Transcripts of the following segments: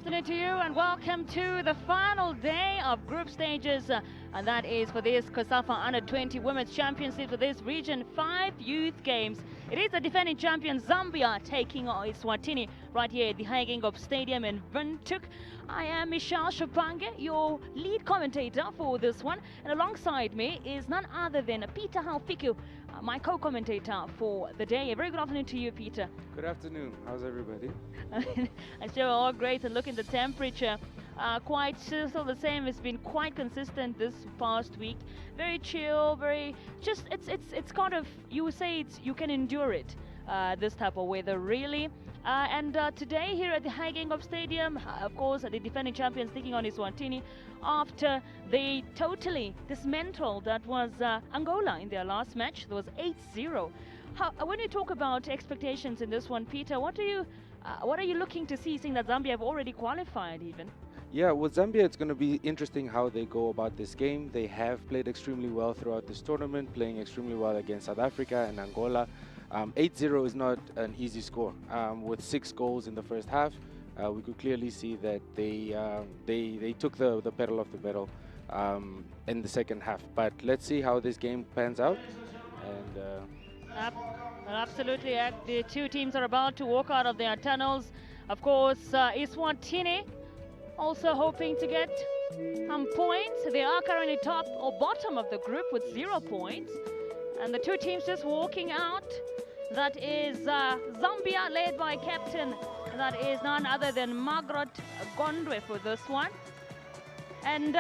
afternoon to you and welcome to the final day of group stages. And that is for this COSAFA U20 Women's Championship for this Region 5 Youth Games. It is the defending champion Zambia taking on Eswatini right here at the Hagengop Stadium in Windhoek. I am Michelle Shapange, your lead commentator for this one. And alongside me is none other than Peter Halfiku, my co-commentator for the day. A very good afternoon to you, Peter. Good afternoon. How's everybody? I'm sure we're all great, and look at the temperature. Quite still the same. It's been quite consistent this past week. Very chill, very just it's kind of, you would say you can endure it. This type of weather, really. And today here at the Hagengop Stadium, of course, the defending champions taking on Eswatini after they totally dismantled that was Angola in their last match. There was 8-0. When you talk about expectations in this one, Peter, what are you looking to see, seeing that Zambia have already qualified even? Yeah, with Zambia, it's going to be interesting how they go about this game. They have played extremely well throughout this tournament, playing extremely well against South Africa and Angola. 8-0 is not an easy score. With 6 goals in the first half, we could clearly see that they took the pedal off the pedal in the second half. But let's see how this game pans out. And absolutely, the two teams are about to walk out of their tunnels. Of course, Eswatini also hoping to get some points. They are currently top or bottom of the group with 0 points. And the two teams just walking out. That is Zambia, led by captain. That is none other than Margaret Gondwe for this one. And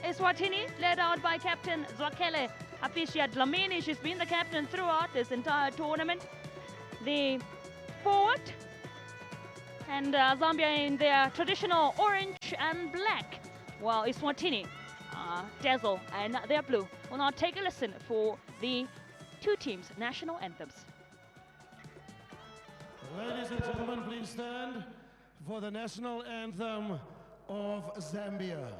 Eswatini, led out by captain Zwakele Apishia Dlamini. She's been the captain throughout this entire tournament. The forward, and Zambia in their traditional orange and black, while Eswatini dazzle and they're blue. We'll now take a listen for the two teams' national anthems. Ladies and gentlemen, please stand for the national anthem of Zambia.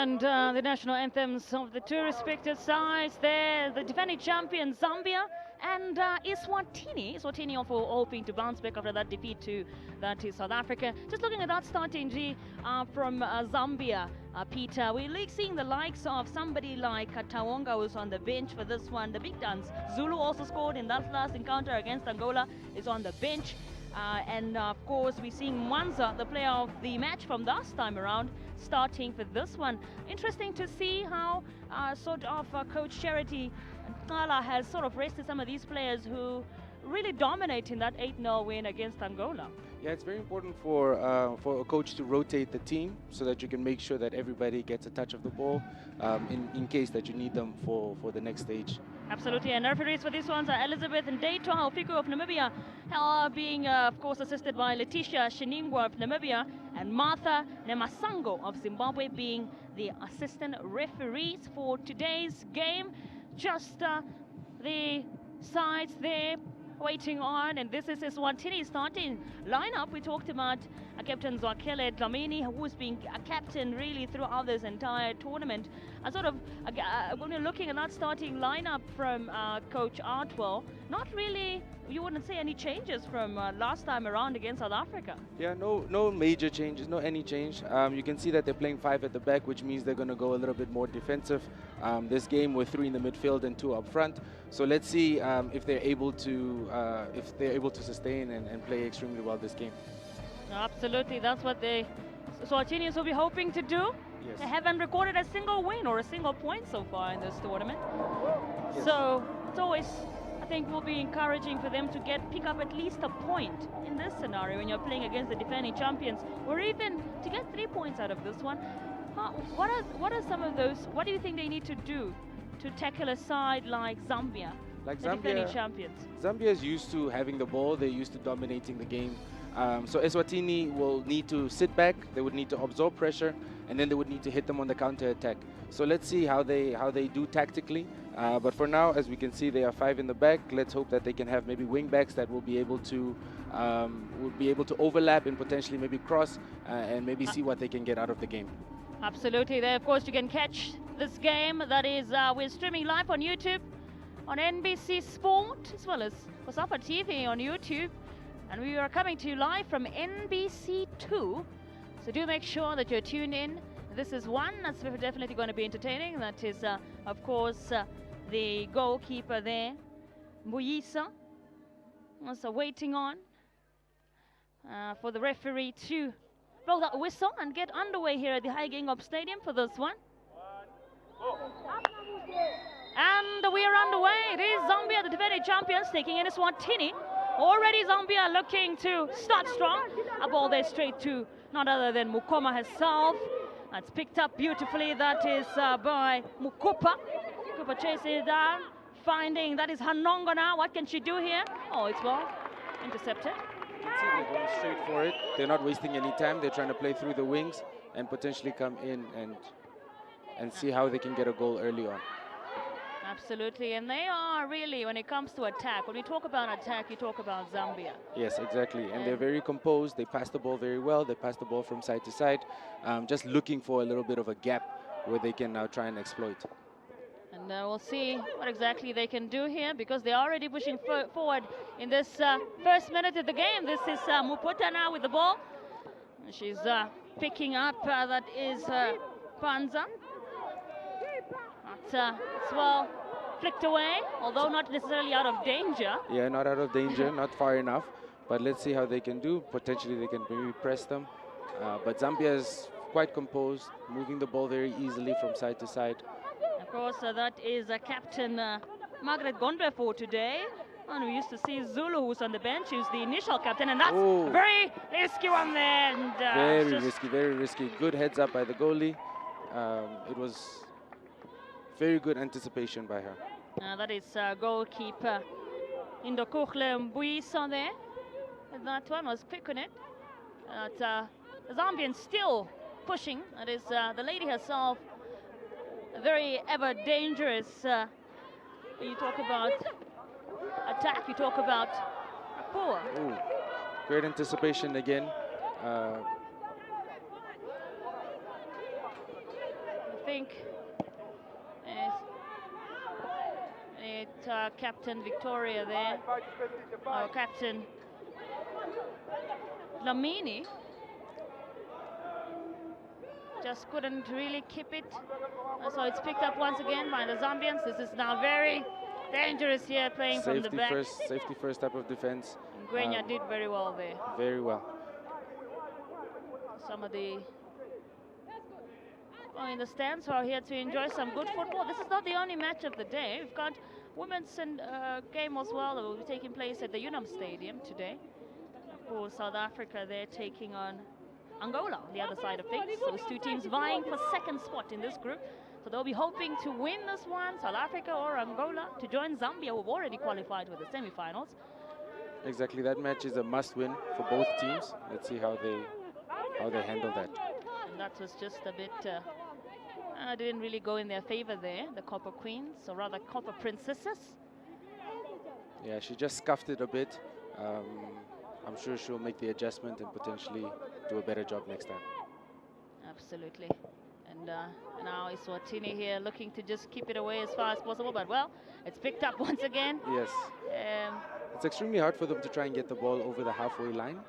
And the national anthems of the two respective sides there, the defending champion Zambia and Eswatini. Eswatini also hoping to bounce back after that defeat to South Africa. Just looking at that starting G from Zambia, Peter, we're seeing the likes of somebody like Tawonga, who's on the bench for this one. The big guns, Zulu also scored in that last encounter against Angola, is on the bench. And of course, we're seeing Mwanza, the player of the match from last time around, starting for this one. Interesting to see how Coach Charity Nkala has sort of rested some of these players who really dominate in that 8-0 win against Angola. Yeah, it's very important for a coach to rotate the team so that you can make sure that everybody gets a touch of the ball in case that you need them for the next stage. Absolutely, and referees for these ones are Elizabeth and Dayton Fiku of Namibia, being of course assisted by Letitia Shiningwa of Namibia and Martha Nemasango of Zimbabwe being the assistant referees for today's game. Just the sides there waiting on, and this is Eswatini starting lineup. We talked about Captain Zwakele Dlamini, who's been a captain really throughout this entire tournament. When we're looking at that starting lineup from Coach Artwell, not really, you wouldn't say any changes from last time around against South Africa. Yeah, no major changes, no any change. You can see that they're playing 5 at the back, which means they're going to go a little bit more defensive. This game with 3 in the midfield and 2 up front. So let's see if they're able to sustain and play extremely well this game. Absolutely, that's what the Eswatinians will be hoping to do. Yes. They haven't recorded a single win or a single point so far in this tournament. Yes. So it's always, I think, will be encouraging for them to pick up at least a point in this scenario when you're playing against the defending champions, or even to get 3 points out of this one. What are some of those? What do you think they need to do to tackle a side like Zambia, the defending champions? Zambia is used to having the ball. They're used to dominating the game. So Eswatini will need to sit back. They would need to absorb pressure, and then they would need to hit them on the counter attack. So let's see how they do tactically. But for now, as we can see, they are 5 in the back. Let's hope that they can have maybe wing backs that will be able to overlap and potentially maybe cross and maybe see what they can get out of the game. Absolutely. There, of course, you can catch this game. That is, we're streaming live on YouTube, on NBC Sport, as well as COSAFA TV on YouTube. And we are coming to you live from NBC2. So do make sure that you're tuned in. This is one that's definitely going to be entertaining. That is, of course, the goalkeeper there, Mbuyisa. Also waiting on for the referee to blow that whistle and get underway here at the High Stadium for this one. And we are underway. It is Zambia, the defending champions, taking in Eswatini. Already Zambia looking to start strong. A ball there straight to none other than Mukoma herself. That's picked up beautifully. That is by Mukupa. Mukupa chases it down, finding that is Hanongo now. What can she do here? Oh, it's well intercepted. You can see they're going straight for it. They're not wasting any time. They're trying to play through the wings and potentially come in and see how they can get a goal early on. Absolutely, and they are really, when it comes to attack, when we talk about attack, you talk about Zambia. Yes, exactly, and they're very composed. They pass the ball very well. They pass the ball from side to side, just looking for a little bit of a gap where they can now try and exploit. And we'll see what exactly they can do here, because they're already pushing forward in this first minute of the game. This is Muputa now with the ball. She's picking up, that is Panza. It's well flicked away, although not necessarily out of danger. Yeah, not out of danger, not far enough. But let's see how they can do. Potentially they can maybe press them. But Zambia is quite composed, moving the ball very easily from side to side. Of course, that is Captain Margaret Gondwe for today. And we used to see Zulu, who's on the bench, who's the initial captain, and that's a very risky one there. And, very risky. Good heads up by the goalie. It was very good anticipation by her. That is goalkeeper Indokukhle Mbuyisa there. And that one was quick on it. The Zambians still pushing. That is the lady herself, very ever dangerous. You talk about attack, you talk about poor. Ooh, great anticipation again. think Captain Victoria there, or Captain Lamini, just couldn't really keep it. So it's picked up once again by the Zambians. This is now very dangerous here, playing from the back. Safety first type of defense. Gwenya did very well there. Very well. Some of the in the stands who are here to enjoy some good football. This is not the only match of the day. We've got women's game as well that will be taking place at the UNAM Stadium today. Of course, South Africa, they're taking on Angola on the other side of things. Those two teams vying for second spot in this group. So they'll be hoping to win this one, South Africa or Angola, to join Zambia, who've already qualified with the semi-finals. Exactly, that match is a must-win for both teams. Let's see how they handle that. And that was just a bit, didn't really go in their favor there, the Copper Queens, or rather Copper Princesses. Yeah, she just scuffed it a bit. I'm sure she'll make the adjustment and potentially do a better job next time. Absolutely. And now Eswatini here looking to just keep it away as far as possible, but well, it's picked up once again. Yes. It's extremely hard for them to try and get the ball over the halfway line.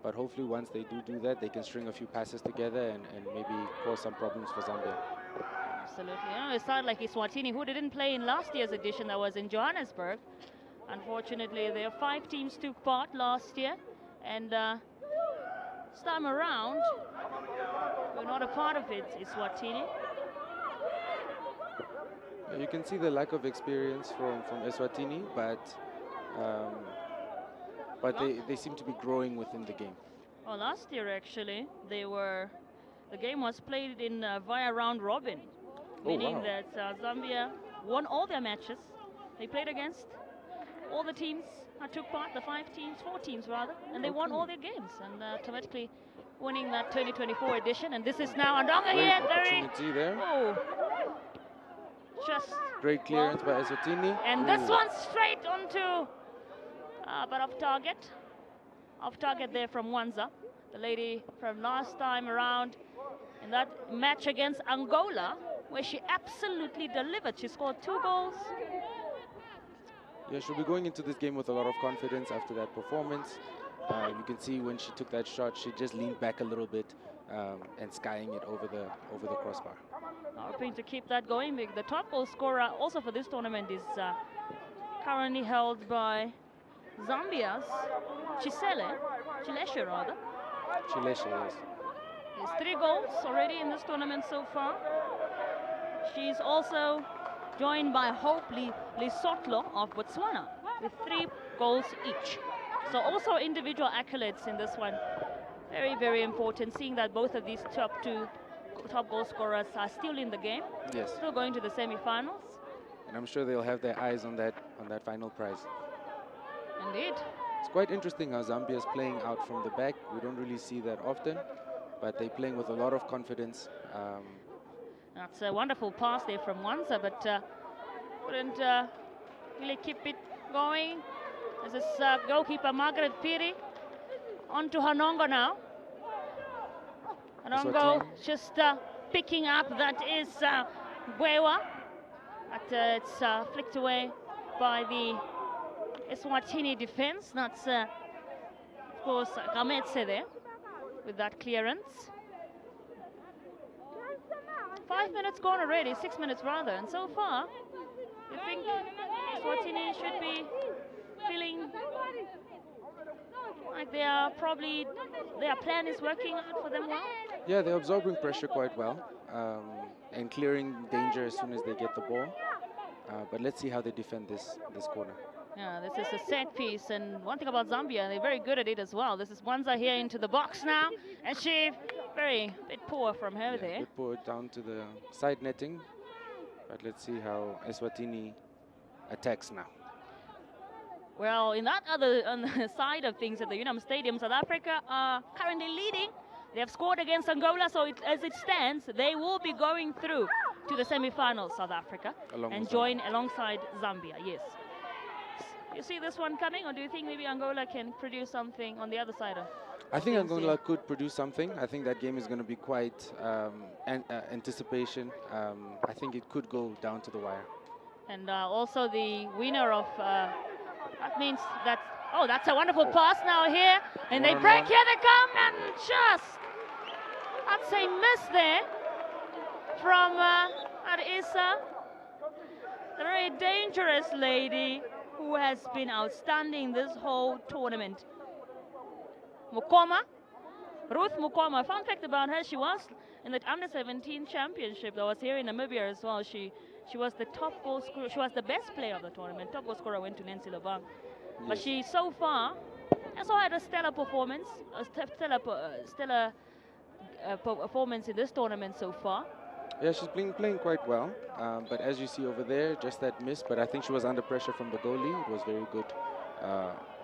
But hopefully once they do that, they can string a few passes together and maybe cause some problems for Zambia. Absolutely. You know, it sounded like Eswatini, who didn't play in last year's edition that was in Johannesburg. Unfortunately, there are 5 teams took part last year, and this time around, we're not a part of it, Eswatini. Yeah, you can see the lack of experience from Eswatini, but they seem to be growing within the game. Well, last year actually, the game was played in via round robin, meaning that Zambia won all their matches. They played against all the teams that took part, the 4 teams rather, and they won all their games, and automatically winning that 2024 edition. And this is now Andonga here. Opportunity there. Oh, just great clearance by Eswatini. And this one straight onto, but off target there from Wanza, the lady from last time around in that match against Angola, where she absolutely delivered. She scored 2 goals. Yeah, she'll be going into this game with a lot of confidence after that performance. You can see when she took that shot, she just leaned back a little bit and skying it over the crossbar. Hoping to keep that going. The top goal scorer also for this tournament is currently held by Zambia's Chileshe rather. Chileshe, yes. There's 3 goals already in this tournament so far. She's also joined by Hope Lesotho of Botswana with 3 goals each. So also individual accolades in this one. Very, very important, seeing that both of these top goal scorers are still in the game. Yes. Still going to the semi-finals. And I'm sure they'll have their eyes on that final prize. Indeed. It's quite interesting how Zambia is playing out from the back. We don't really see that often, but they're playing with a lot of confidence. That's a wonderful pass there from Wanza, but couldn't really keep it going. This is goalkeeper Margaret Piri. On to Hanongo now. Hanongo just picking up, that is Bwewa. But it's flicked away by the Eswatini defense. That's, of course, Gametse there with that clearance. 5 minutes gone already, 6 minutes rather, and so far, you think Eswatini should be feeling like their plan is working out for them well? Yeah, they're absorbing pressure quite well and clearing danger as soon as they get the ball. But let's see how they defend this corner. Yeah, this is a set piece, and one thing about Zambia, they're very good at it as well. This is Wanza here into the box now, and she bit poor from her there. Bit poor down to the side netting, but let's see how Eswatini attacks now. Well, in that other on the side of things at the UNAM Stadium, South Africa are currently leading. They have scored against Angola, so as it stands, they will be going through to the semi-finals, South Africa, and join alongside Zambia. Yes. You see this one coming, or do you think maybe Angola can produce something on the other side? I think Feels Angola here. could produce something. I think that game is going to be quite anticipation. I think it could go down to the wire. And also the winner of, that means that, oh, that's a wonderful pass now here. And they break, One-on-one. here they come, and just, that's a miss there from, that is a very dangerous lady who has been outstanding this whole tournament. Mukoma, Ruth Mukoma. Fun fact about her, she was in the under-17 championship that was here in Namibia as well. She was the top goal scorer. She was the best player of the tournament. Top goal scorer went to Nancy Lobang. But Yes. she so far also had a stellar performance, performance in this tournament so far. Yeah, she's been playing quite well. But as you see over there, just that miss. But I think she was under pressure from the goalie. It was very good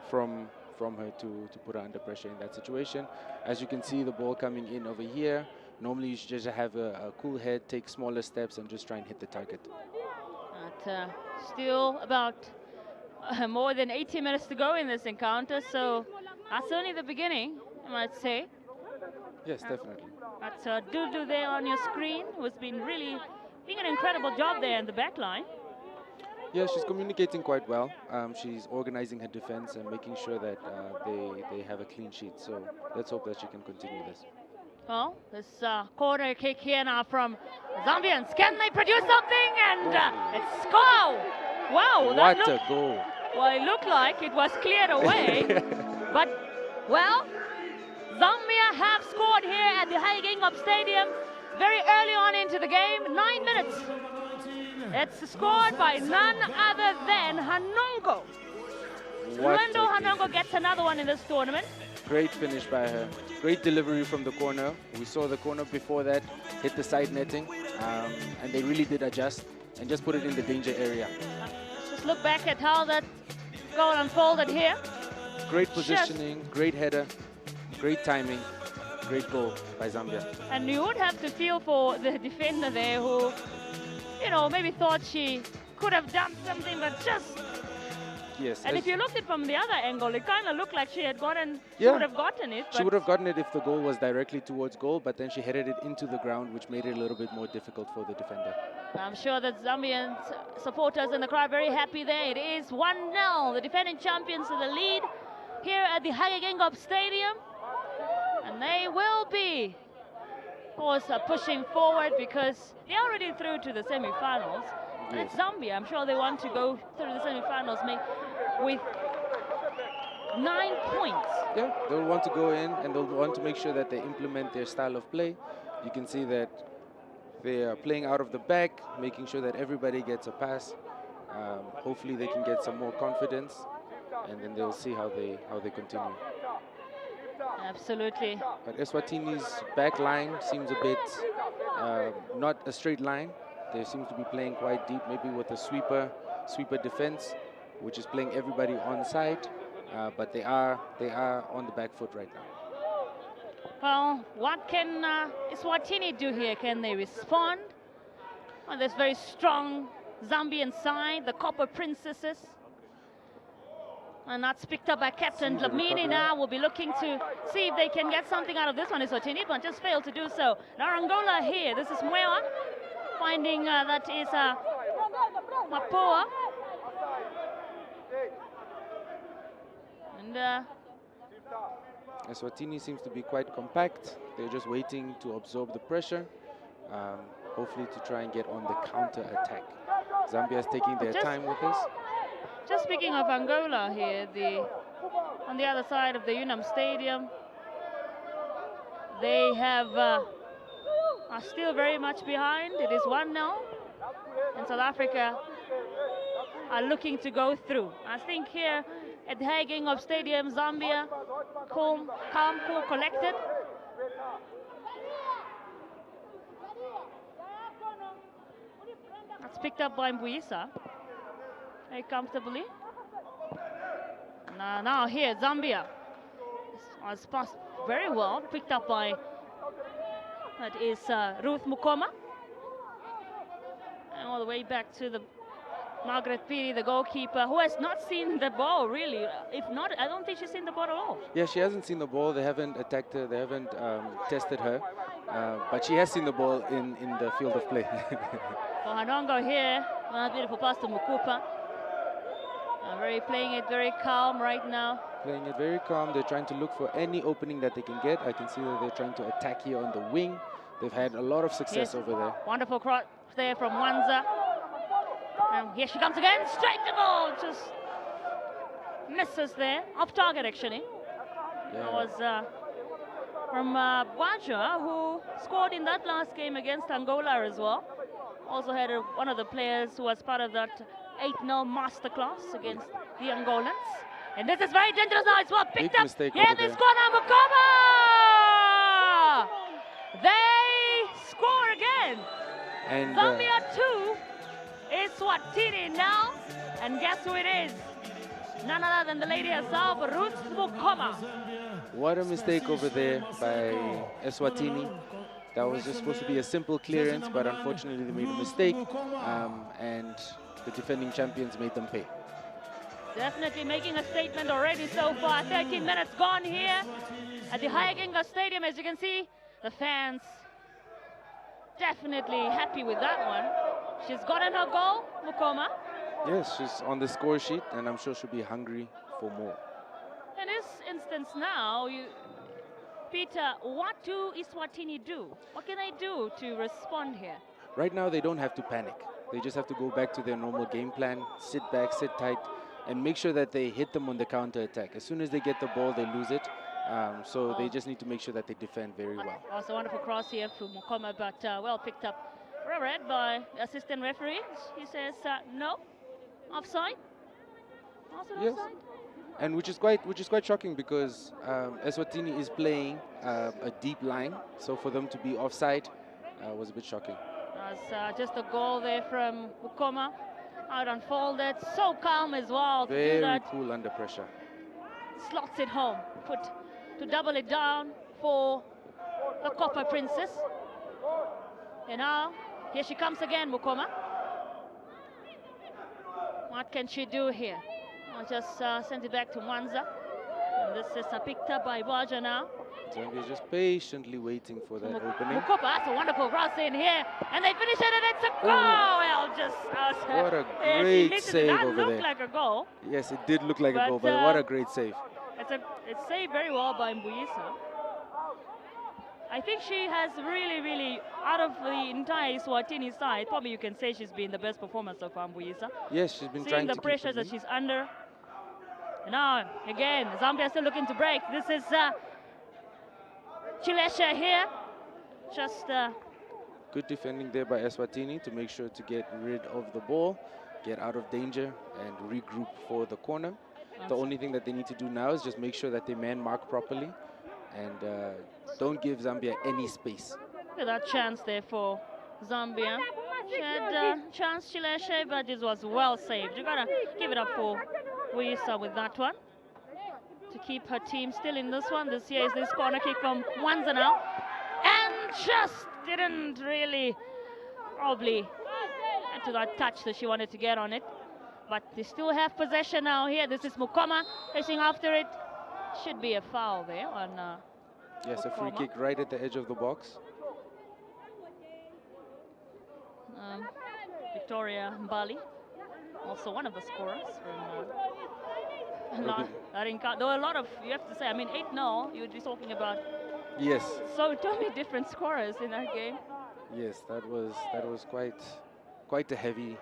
from her to put her under pressure in that situation. As you can see, the ball coming in over here. Normally, you should just have a cool head, take smaller steps, and just try and hit the target. But still about more than 80 minutes to go in this encounter, so that's only the beginning, I might say. Yes, definitely. That's Dudu there on your screen, who's been really doing an incredible job there in the back line. Yeah, she's communicating quite well. She's organizing her defense and making sure that they have a clean sheet. So let's hope that she can continue this. Well, this corner kick here now from Zambians. Can they produce something? And it's goal! Wow, that What looked, a goal! well, it looked like it was cleared away. But, well, Zambia have scored here at the Higgingham Stadium very early on into the game, 9 minutes. It's scored by none other than Hanongo. Lendo Hanongo gets another one in this tournament. Great finish by her. Great delivery from the corner. We saw the corner before that hit the side netting, and they really did adjust and just put it in the danger area. Let's just look back at how that goal unfolded here. Great positioning, great header, great timing, great goal by Zambia. And you would have to feel for the defender there who, you know, maybe thought she could have done something, but just... Yes. And if you looked at it from the other angle, it kind of looked like she had gotten, she Yeah. would have gotten it. She would have gotten it if the goal was directly towards goal, but then she headed it into the ground, which made it a little bit more difficult for the defender. I'm sure that Zambian supporters in the crowd are very happy there. It is 1-0, the defending champions in the lead here at the Hagegengop Stadium. And they will be, of course, pushing forward because they're already through to the semi-finals. And Yes. it's Zambia. I'm sure they want to go through the semi-finals with 9 points. Yeah, they'll want to go in and they'll want to make sure that they implement their style of play. You can see that they are playing out of the back, making sure that everybody gets a pass. Hopefully they can get some more confidence, and then they'll see how they continue. Absolutely. But Eswatini's back line seems a bit not a straight line. They seem to be playing quite deep, maybe with a sweeper defense, which is playing everybody on side. But they are on the back foot right now. Well, what can Eswatini do here? Can they respond? Well, this very strong Zambian side, the Copper Princesses. And that's picked up by Captain See the Dlamini recovery. now. Will be looking to see if they can get something out of this one. Eswatini, but just failed to do so. Now Angola here. This is Mwewa finding that is Mapoa. And Eswatini seems to be quite compact. They're just waiting to absorb the pressure, hopefully to try and get on the counter attack. Zambia is taking their time with this. just speaking of Angola here, on the other side of the Unam Stadium, they are still very much behind. It is 1-0, and South Africa are looking to go through. I think here at the Hagegengop Stadium, Zambia, calm, cool, collected. That's picked up by Mbuisa very comfortably. Now here, Zambia was passed very well, picked up by, that is Ruth Mukoma. And all the way back to the Margaret Piri, the goalkeeper, who has not seen the ball really. If not, I don't think she's seen the ball at all. Yeah, she hasn't seen the ball. They haven't attacked her. They haven't tested her. But she has seen the ball in the field of play. For Hanongo here, one beautiful pass to Mukupa. Playing it very calm right now. Playing it very calm. They're trying to look for any opening that they can get. I can see that they're trying to attack here on the wing. They've had a lot of success over there. Wonderful cross there from Wanza. And here she comes again, straight to goal. Just misses there, off target actually. Yeah. It was from Bwaja, who scored in that last game against Angola as well. Also had one of the players who was part of that 8-0 masterclass against the Angolans. And this is very dangerous now. It's well picked up. Here this corner, Mukoma! They score again. And Zambia 2, Eswatini now. And guess who it is? None other than the lady herself, Ruth Mukoma. What a mistake over there by Eswatini. That was just supposed to be a simple clearance, but unfortunately they made a mistake. And the defending champions made them pay. Definitely making a statement already so far. 13 minutes gone here at the Hyaginga Stadium. As you can see, the fans definitely happy with that one. She's gotten her goal, Mukoma. Yes, she's on the score sheet, and I'm sure she'll be hungry for more. In this instance now, Peter, what do Eswatini do? What can they do to respond here? Right now, they don't have to panic. They just have to go back to their normal game plan, sit back, sit tight, and make sure that they hit them on the counter attack. As soon as they get the ball, they lose it. So they just need to make sure that they defend very well. Also, wonderful cross here from Mukoma, but well picked up. Read by the assistant referee. He says no, offside. Also yes. offside. And which is quite shocking because Eswatini is playing a deep line, so for them to be offside was a bit shocking. That's just a goal there from Mukoma, out unfolded, so calm as well. Very cool under pressure. Slots it home, to double it down for the Copper Princess. And now here she comes again, Mukoma. What can she do here? I'll just send it back to Mwanza. And this is picked up by Baja now. Zambia just patiently waiting for that opening. Mukopa, that's a wonderful cross in here. And they finish it and it's a goal. Well, just what a great save over there. It looked like a goal. Yes, it did look like a goal, but what a great save. It's saved very well by Mbuyisa. I think she has really, out of the entire Eswatini side, probably you can say she's been the best performer so far, Mbuyisa. Yes, she's been trying to keep the pressure that she's under. Now, again, Zambia still looking to break. This is Chilesha here. Just good defending there by Eswatini to make sure to get rid of the ball, get out of danger, and regroup for the corner. The only thing that they need to do now is just make sure that they man mark properly and don't give Zambia any space. Look at that chance there for Zambia. She had a chance, Chileshe, but this was well saved. You gotta give it up for Mbuyisa with that one to keep her team still in this one. This here is this corner kick from Mwanza now, and just didn't really probably get to that touch that she wanted to get on it. But they still have possession now here. This is Mukoma chasing after it. Should be a foul there on yes, Mukoma. A free kick right at the edge of the box. Victoria Mbali, also one of the scorers from there were a lot of, you have to say, I mean, 8-0, you would be talking about. Yes. So totally different scorers in that game. Yes, that was quite a heavy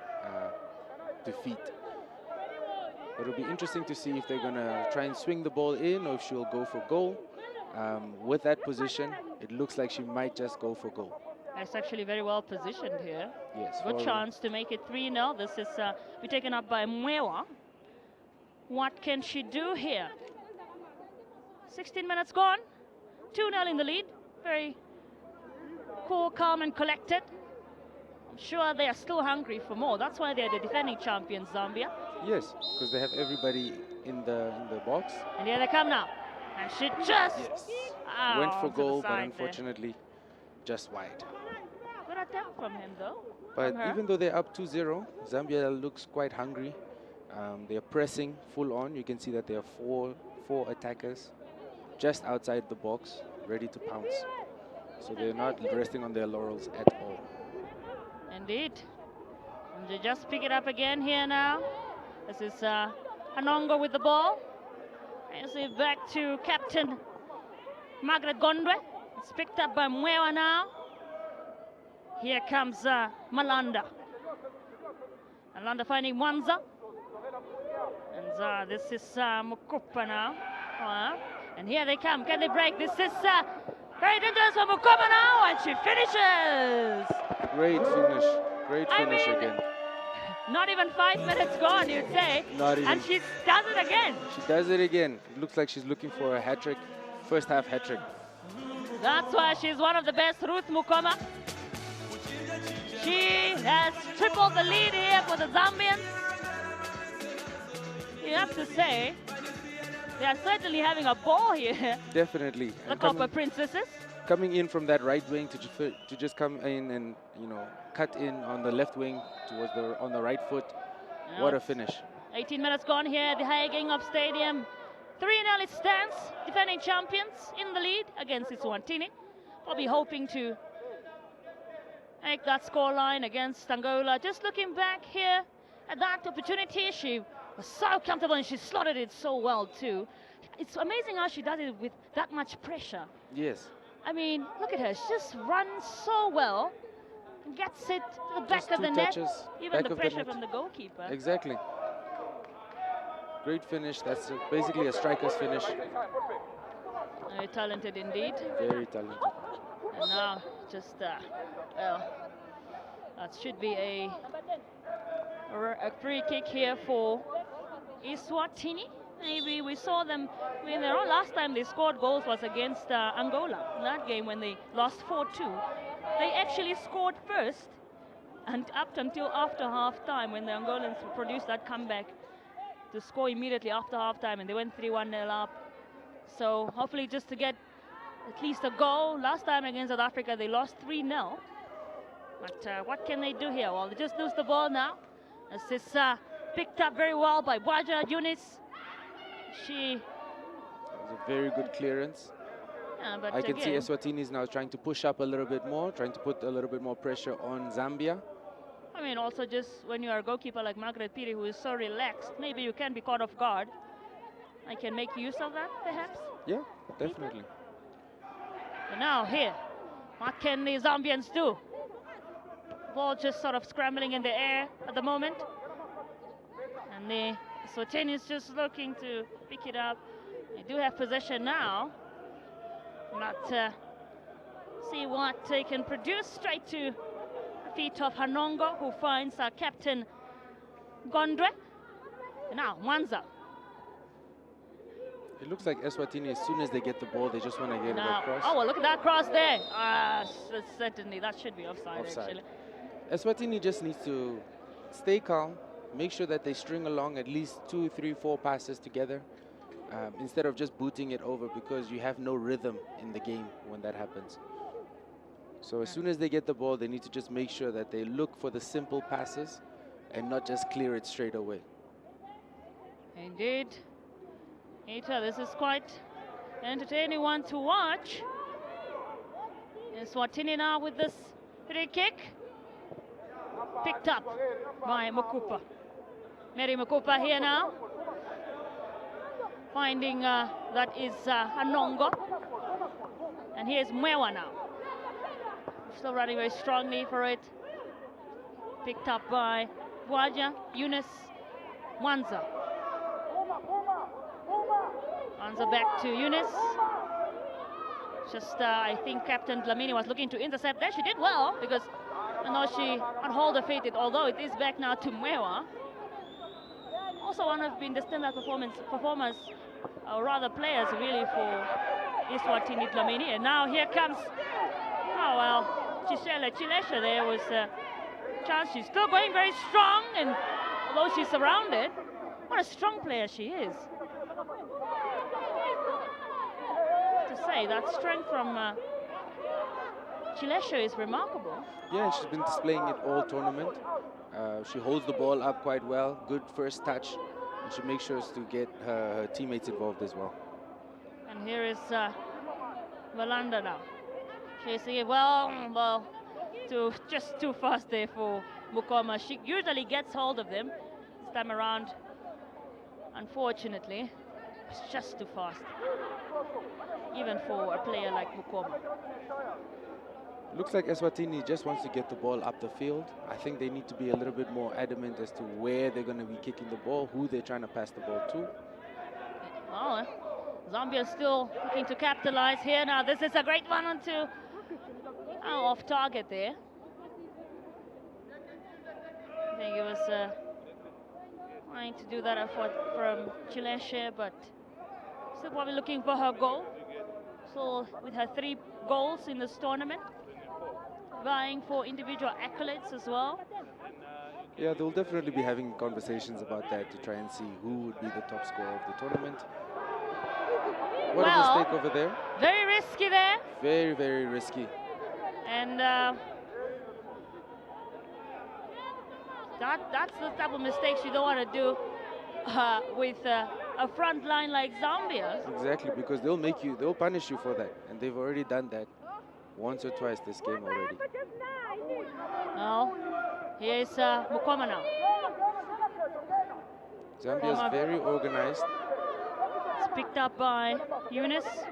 defeat. But it'll be interesting to see if they're gonna try and swing the ball in or if she'll go for goal. With that position, it looks like she might just go for goal. That's actually very well positioned here. Yes. Good chance to make it 3-0. This is be taken up by Mwewa. What can she do here? 16 minutes gone. 2-0 in the lead. Very cool, calm, and collected. I'm sure they are still hungry for more. That's why they're the defending champions, Zambia. Yes, because they have everybody in the box. And here they come now. And she just went for goal, but unfortunately, just wide. Good attempt from him, though. But even though they're up 2-0, Zambia looks quite hungry. They are pressing full on. You can see that there are four attackers just outside the box, ready to pounce. So they're not resting on their laurels at all. Indeed. And they just pick it up again here now. This is Hanongo with the ball. And so back to captain Margaret Gondwe. It's picked up by Mwewa now. Here comes Malanda. Malanda finding Mwanza. And this is Mukupa now. And here they come. Can they break? This is very dangerous for Mukupa now. And she finishes. Great finish. Great finish again. Not even 5 minutes gone, you'd say. Not even. And she does it again. She does it again. It looks like she's looking for a hat-trick. First half hat-trick. That's why she's one of the best, Ruth Mukoma. She has tripled the lead here for the Zambians. You have to say, they are certainly having a ball here. Definitely. The Copper Princesses. Coming in from that right wing to just come in and, you know, cut in on the left wing towards on the right foot. Yeah. What a finish. 18 minutes gone here at the Hyagang of Stadium. 3-0 it stands, defending champions in the lead against Eswatini. Probably hoping to make that scoreline against Angola. Just looking back here at that opportunity, she was so comfortable and she slotted it so well too. It's amazing how she does it with that much pressure. Yes. I mean, look at her. She just runs so well and gets it to the back of the net. Even the pressure from the goalkeeper. Exactly. Great finish. That's basically a striker's finish. Very talented indeed. Very talented. And now just, well, that should be a free kick here for Eswatini. Maybe we saw them, I mean, last time they scored goals was against Angola. In that game when they lost 4-2. They actually scored first and up until after half-time when the Angolans produced that comeback to score immediately after half-time, and they went 3-1-0 up. So hopefully just to get at least a goal. Last time against South Africa they lost 3-0. But what can they do here? Well, they just lose the ball now. This is picked up very well by Bwaja Yunis. It was a very good clearance. Yeah, but I can see Eswatini is now trying to push up a little bit more, trying to put a little bit more pressure on Zambia. I mean, also just when you are a goalkeeper like Margaret Piri, who is so relaxed, maybe you can be caught off guard. I can make use of that, perhaps? Yeah, definitely. But now here, what can the Zambians do? Ball just sort of scrambling in the air at the moment. And the Eswatini is just looking to pick it up. They do have possession now. But see what they can produce. Straight to the feet of Hanongo, who finds captain Gondwe. And now Mwanza. It looks like Eswatini, as soon as they get the ball, they just want to get it across. Oh, well, look at that cross there. Certainly, that should be offside. Actually. Eswatini just needs to stay calm, make sure that they string along at least 2, 3, 4 passes together, instead of just booting it over, because you have no rhythm in the game when that happens. So as soon as they get the ball, they need to just make sure that they look for the simple passes and not just clear it straight away. Indeed. Ita, this is quite an entertaining one to watch. Eswatini now with this free kick. Picked up by Mukupa. Mary Mukupa here now. Finding that is Hanongo. And here's Mwewa now. Still running very strongly for it. Picked up by Bwaja, Yunis, Mwanza. Mwanza back to Yunis. Just, I think Captain Dlamini was looking to intercept there. She did well, because I know she got hold of it, although it is back now to Mwewa. Also one of the standout performers, or rather players really, for Eswatini Dlamini. And now here comes, oh well, Chisele Chilesha. There was a chance. She's still going very strong, and although she's surrounded, what a strong player she is. To say that strength from Chileshe is remarkable. Yeah, and she's been displaying it all tournament. She holds the ball up quite well, good first touch, and she makes sure to get her teammates involved as well. And here is Malanda now. Chasing it well, just too fast there for Mukoma. She usually gets hold of them. This time around, unfortunately, it's just too fast. Even for a player like Mukoma. Looks like Eswatini just wants to get the ball up the field. I think they need to be a little bit more adamant as to where they're going to be kicking the ball, who they're trying to pass the ball to. Well, Zambia is still looking to capitalize here. Now, this is a great one onto off target there. I think it was trying to do that effort from Chileshe, but still probably looking for her goal. So with her 3 goals in this tournament, vying for individual accolades as well. Yeah, they'll definitely be having conversations about that to try and see who would be the top scorer of the tournament. What a mistake over there. Very risky there. Very, very risky. And that's the type of mistakes you don't want to do with a front line like Zambia's. Exactly, because they'll punish you for that. And they've already done that once or twice this game already. Well, here's Mukoma now. Zambia is very organized. It's picked up by Eunice.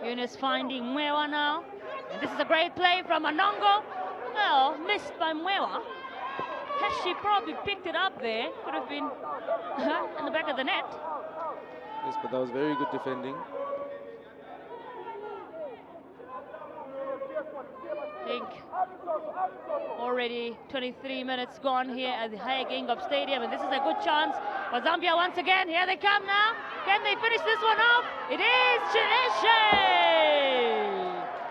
Eunice finding Mwewa now. And this is a great play from Anongo. Well, missed by Mwewa. Has she probably picked it up there? Could have been in the back of the net. Yes, but that was very good defending. I think already 23 minutes gone here at the Hayagengup Stadium, and this is a good chance for Zambia once again. Here they come now. Can they finish this one off? It is Chileshe!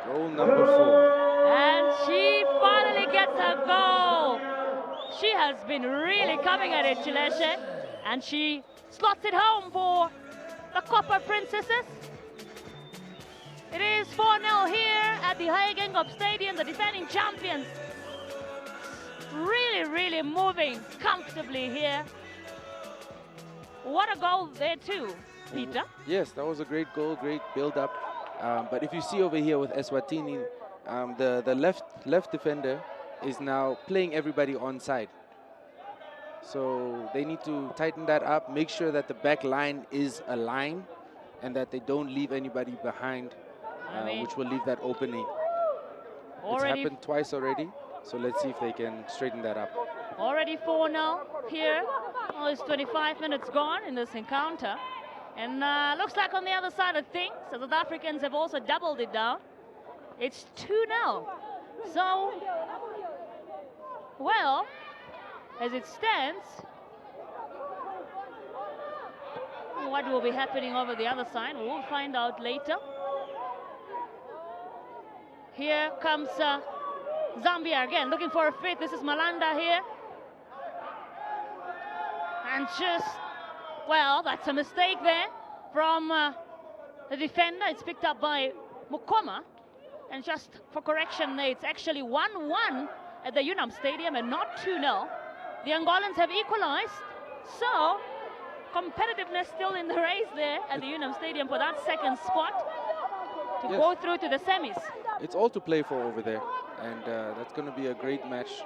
Goal number 4. And she finally gets her goal. She has been really coming at it, Chileshe, and she slots it home for the Copper Princesses. It is 4-0 here at the Hayagengup Stadium, the defending champions. Really, really moving comfortably here. What a goal there too, Peter. Yes, that was a great goal, great build-up. But if you see over here with Eswatini, the left defender is now playing everybody onside. So they need to tighten that up, make sure that the back line is aligned and that they don't leave anybody behind, which will leave that opening. It's happened twice already, so let's see if they can straighten that up. Already 4-0 here. Oh, it's 25 minutes gone in this encounter. And looks like on the other side of things, the South Africans have also doubled it down. It's 2-0. So, well, as it stands, what will be happening over the other side, we'll find out later. Here comes Zambia again, looking for a fit. This is Malanda here. And just, well, that's a mistake there from the defender. It's picked up by Mukoma. And just for correction, it's actually 1-1 at the UNAM Stadium and not 2-0. The Angolans have equalized. So, competitiveness still in the race there at the UNAM Stadium for that second spot to go through to the semis. It's all to play for over there. And that's going to be a great match.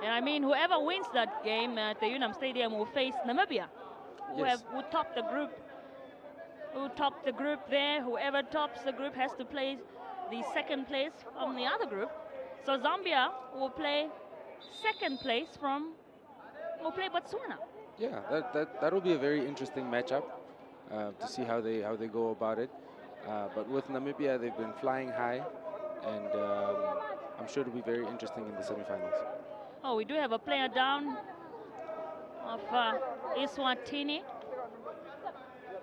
And I mean, whoever wins that game at the UNAM Stadium will face Namibia, who top the group. Who topped the group there? Whoever tops the group has to play the second place from the other group. So Zambia will play second place will play Botswana. Yeah, that'll be a very interesting matchup to see how they go about it. But with Namibia, they've been flying high, and I'm sure it'll be very interesting in the semifinals. Oh, we do have a player down of Eswatini.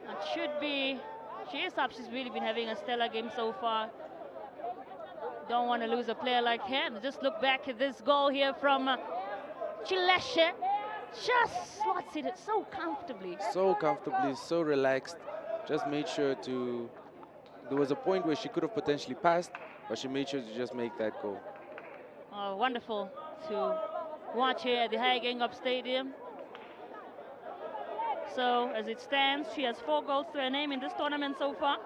It should be, she is up, she's really been having a stellar game so far. Don't want to lose a player like him. Just look back at this goal here from Chileshe. Just slots it so comfortably. So comfortably, so relaxed. Just made sure to There was a point where she could have potentially passed, but she made sure to just make that goal. Wonderful to watch here at the Hagengup Stadium. So as it stands, she has 4 goals to her name in this tournament so far.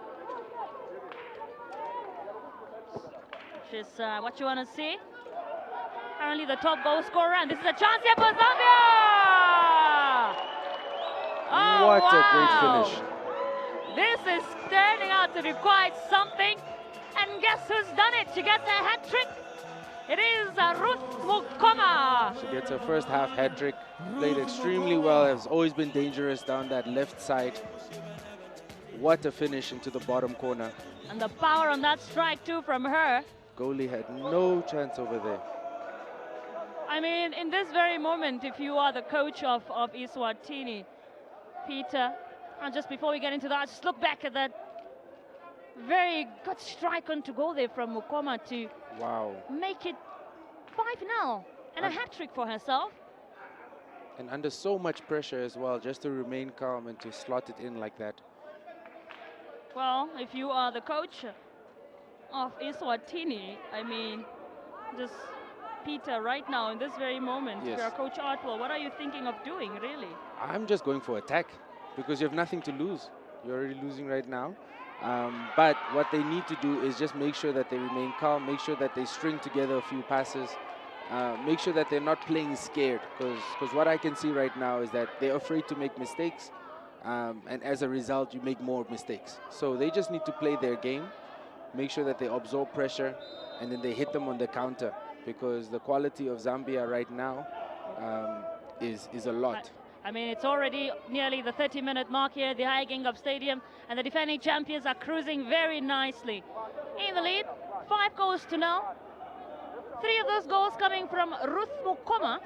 She's what you want to see. Currently the top goal scorer, and this is a chance here for Zambia! Oh, what wow. a great finish. This is turning out to be quite something. And guess who's done it? She gets a hat-trick. It is Ruth Mukoma. She gets her first half hat-trick. Played extremely well, has always been dangerous down that left side. What a finish into the bottom corner. And the power on that strike too from her. Goalie had no chance over there. I mean, in this very moment, if you are the coach of Eswatini, Peter, and just before we get into that, just look back at that very good strike on to go there from Mukoma to make it 5-0 and a hat-trick for herself. And under so much pressure as well, just to remain calm and to slot it in like that. Well, if you are the coach of Eswatini, I mean, just Peter, right now, in this very moment, yes. If you're Coach Artwell, what are you thinking of doing, really? I'm just going for attack, because you have nothing to lose. You're already losing right now. But what they need to do is just make sure that they remain calm, make sure that they string together a few passes, make sure that they're not playing scared, because what I can see right now is that they're afraid to make mistakes, and as a result, you make more mistakes. So they just need to play their game, make sure that they absorb pressure, and then they hit them on the counter, because the quality of Zambia right now is a lot. I mean, it's already nearly the 30-minute mark here at the Hagengup Stadium, and the defending champions are cruising very nicely. In the lead, 5 goals to 0. 3 of those goals coming from Ruth Mukoma,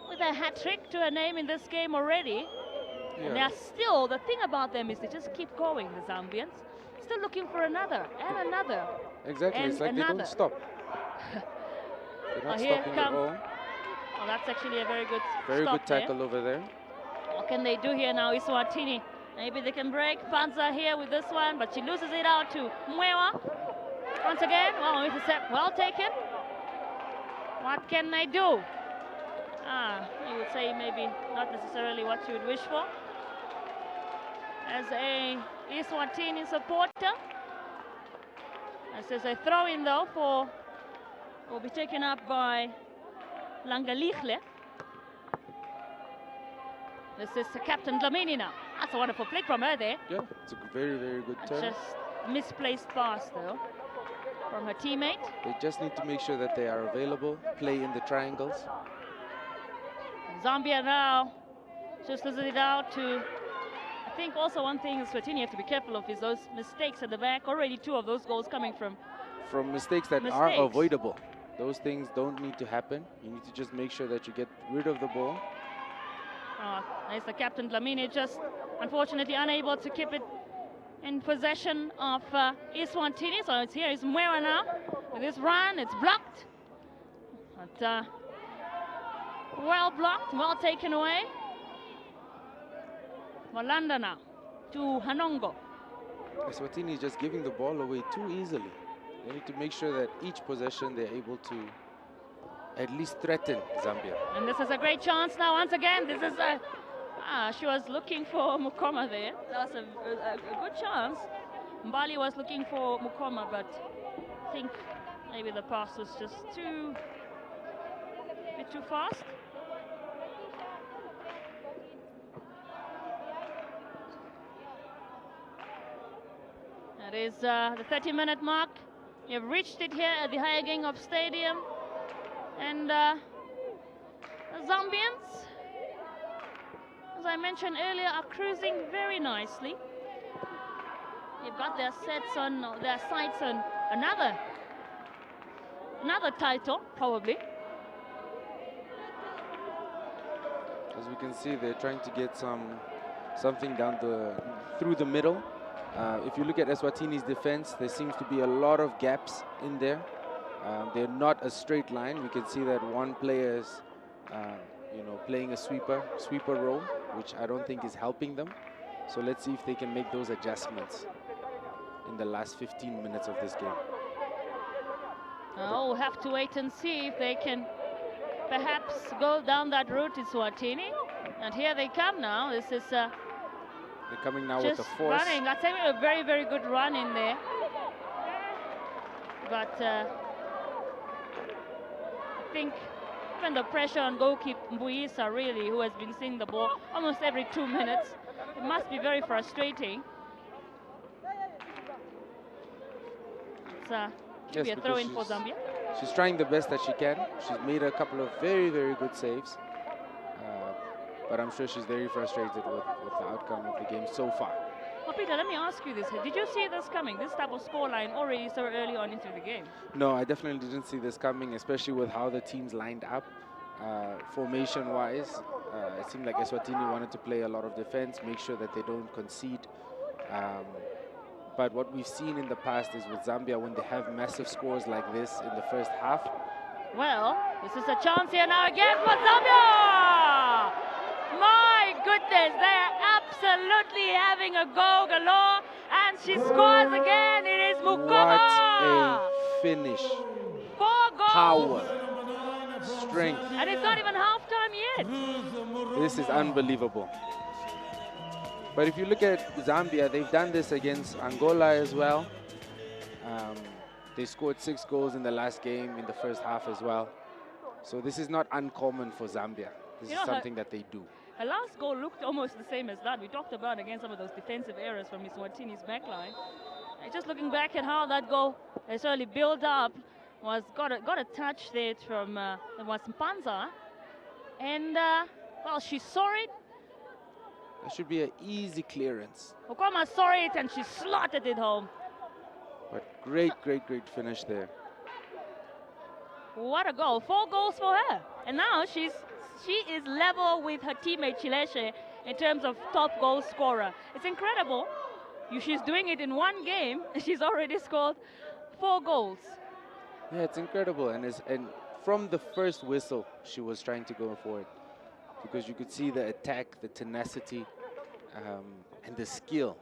with a hat-trick to her name in this game already. Yeah. And they are still, the thing about them is they just keep going, the Zambians. Still looking for another and another. Exactly, it's like another. They don't stop. They're not stopping at all. Oh, that's actually a very good Very stop good tackle there. Over there. What can they do here now, Eswatini? Maybe they can break Panza here with this one, but she loses it out to Mwewa. Once again, well, intercept, well taken. What can they do? You would say maybe not necessarily what you would wish for. As a Eswatini supporter. This is a throw-in though will be taken up by Langalichle. This is Captain Dlamini now. That's a wonderful flick from her there. Yeah, it's a very, very good turn. Just misplaced pass though from her teammate. They just need to make sure that they are available, play in the triangles. Zambia now just loses it out to, I think also one thing Eswatini have to be careful of is those mistakes at the back. Already 2 of those goals coming from mistakes that are avoidable. Those things don't need to happen. You need to just make sure that you get rid of the ball. There's the captain Dlamini, just unfortunately unable to keep it in possession of Eswatini. So it's here is Mwera now. With this run, it's blocked. But well blocked, well taken away. Walanda now to Hanongo. Eswatini is just giving the ball away too easily. They need to make sure that each possession they're able to at least threaten Zambia. And this is a great chance now. Once again, this is a... she was looking for Mukoma there. That was a good chance. Mbali was looking for Mukoma, but I think maybe the pass was just a bit too fast. That is the 30-minute mark. You've reached it here at the Hagengup Stadium. And the Zambians, as I mentioned earlier, are cruising very nicely. They've got their sights on another title, probably. As we can see, they're trying to get something down through the middle. If you look at Eswatini's defense, there seems to be a lot of gaps in there. They're not a straight line. We can see that one player is, playing a sweeper role, which I don't think is helping them. So let's see if they can make those adjustments in the last 15 minutes of this game. We'll have to wait and see if they can perhaps go down that route in Eswatini. And here they come now. This is They're coming now with the just force. running. I'd say a very, very good run in there. But I think even the pressure on goalkeeper Mbuisa, really, who has been seeing the ball almost every 2 minutes, it must be very frustrating. It's be a throw in for Zambia. She's trying the best that she can. She's made a couple of very, very good saves. But I'm sure she's very frustrated with the outcome of the game so far. Well, Peter, let me ask you this. Did you see this coming, this type of scoreline already so early on into the game? No, I definitely didn't see this coming, especially with how the teams lined up. Formation-wise, it seemed like Eswatini wanted to play a lot of defense, make sure that they don't concede. But what we've seen in the past is with Zambia, when they have massive scores like this in the first half. Well, this is a chance here now again for Zambia! My goodness, they are absolutely having a go galore, and she scores again. It is Mukoma! What a finish. 4 goals! Power. Strength. And it's not even halftime yet. This is unbelievable. But if you look at Zambia, they've done this against Angola as well. They scored 6 goals in the last game in the first half as well. So this is not uncommon for Zambia. This is something that they do. Her last goal looked almost the same as that. We talked about, again, some of those defensive errors from Eswatini's backline. And just looking back at how that goal has really built up, got a touch there from was Mpanza. And, well, she saw it. That should be an easy clearance. Okoma saw it and she slotted it home. But great, great, great finish there. What a goal. 4 goals for her. And now she is level with her teammate Chileshe in terms of top goal scorer. It's incredible. She's doing it in 1 game. She's already scored 4 goals. Yeah, it's incredible. And from the first whistle, she was trying to go for it. Because you could see the attack, the tenacity, and the skill.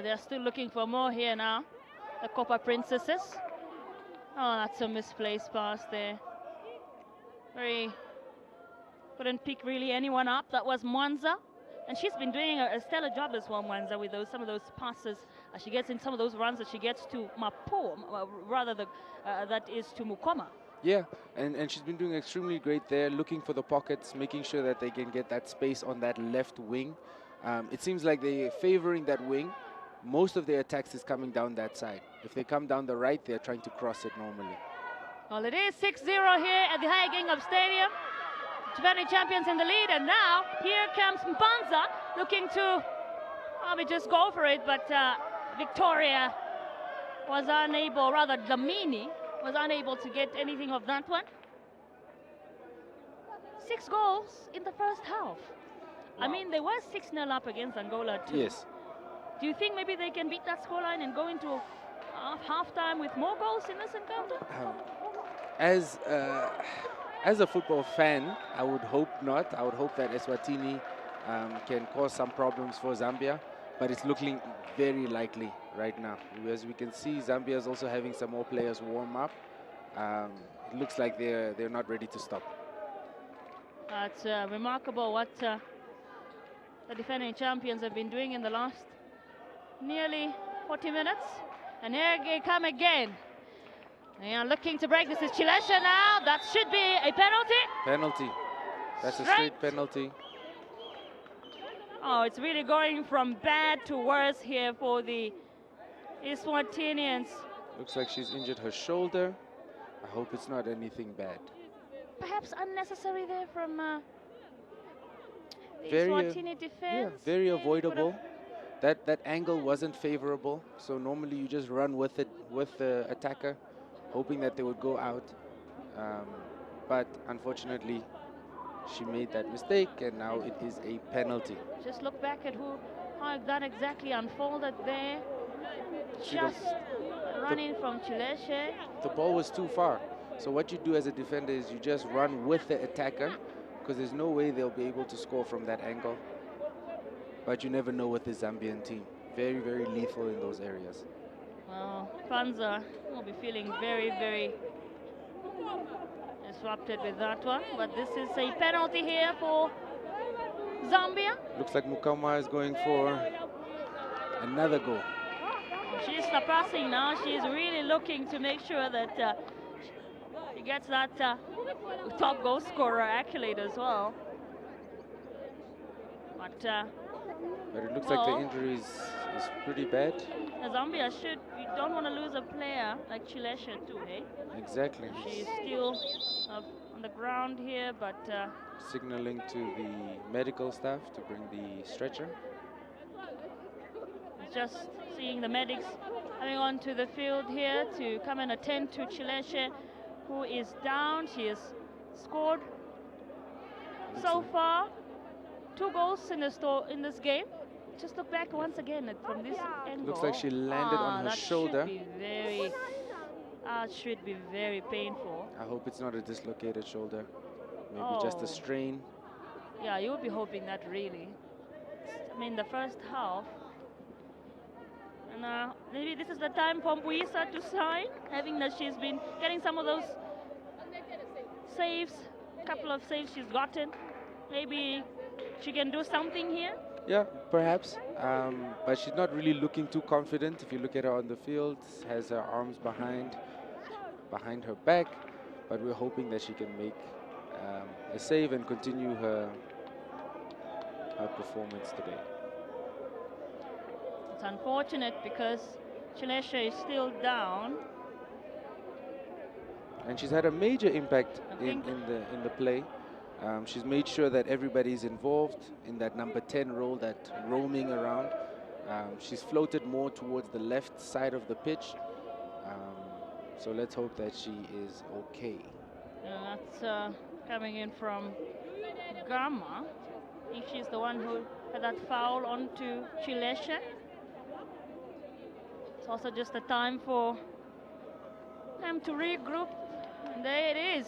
They're still looking for more here now. The Copa Princesses. Oh, that's a misplaced pass there. Couldn't pick really anyone up. That was Mwanza. And she's been doing a stellar job as well, Mwanza, with some of those passes. She gets in some of those runs that she gets to Mapo, rather that is to Mukoma. Yeah, and she's been doing extremely great there, looking for the pockets, making sure that they can get that space on that left wing. It seems like they're favoring that wing. Most of their attacks is coming down that side. If they come down the right, they're trying to cross it normally. Well, it is 6-0 here at the High Gingham Stadium. Defending champions in the lead, and now here comes Mpanza looking to just go for it, but Victoria was unable, rather Dlamini was unable to get anything of that one. 6 goals in the first half. Wow. I mean, they were 6-0 up against Angola too. Yes. Do you think maybe they can beat that scoreline and go into halftime with more goals in this encounter? As a football fan, I would hope not. I would hope that Eswatini can cause some problems for Zambia, but it's looking very likely right now. As we can see, Zambia is also having some more players warm up. It looks like they're not ready to stop. It's remarkable what the defending champions have been doing in the last nearly 40 minutes. And here they come again. They are looking to break. This is Chileshe now. That should be a penalty. Penalty. That's a straight penalty. Oh, it's really going from bad to worse here for the Eswatinians. Looks like she's injured her shoulder. I hope it's not anything bad. Perhaps unnecessary there from the Eswatini defense. Yeah, very avoidable. That angle wasn't favorable. So normally you just run with it, with the attacker, hoping that they would go out. But unfortunately, she made that mistake, and now it is a penalty. Just look back at how that exactly unfolded there. Just running from Chileshe. The ball was too far. So what you do as a defender is you just run with the attacker, because there's no way they'll be able to score from that angle. But you never know with the Zambian team. Very, very lethal in those areas. Well, Panza will be feeling very, very disrupted with that one. But this is a penalty here for Zambia. Looks like Mukama is going for another goal. She's surpassing now. She's really looking to make sure that she gets that top goal scorer accolade as well. But it looks like the injury is pretty bad. Zambia you don't want to lose a player like Chilesha too, eh? Exactly. She's still on the ground here, but signaling to the medical staff to bring the stretcher. Just seeing the medics coming onto the field here to come and attend to Chilesha, who is down. She has scored so far 2 goals in this game. Just look back once again from this angle. Looks like she landed on her shoulder. Should be very painful. I hope it's not a dislocated shoulder. Maybe just a strain. Yeah, you would be hoping that really. I mean, the first half. And maybe this is the time for Mbuisa to shine, having that she's been getting some of those saves, couple of saves she's gotten. Maybe she can do something here. Yeah, perhaps. But she's not really looking too confident. If you look at her on the field, has her arms behind her back. But we're hoping that she can make a save and continue her performance today. It's unfortunate because Chilesha is still down. And she's had a major impact in the play. She's made sure that everybody's involved in that number 10 role, that roaming around. She's floated more towards the left side of the pitch. So let's hope that she is okay. That's coming in from Gama. I think she's the one who had that foul onto Chilesha. It's also just a time for them to regroup. And there it is.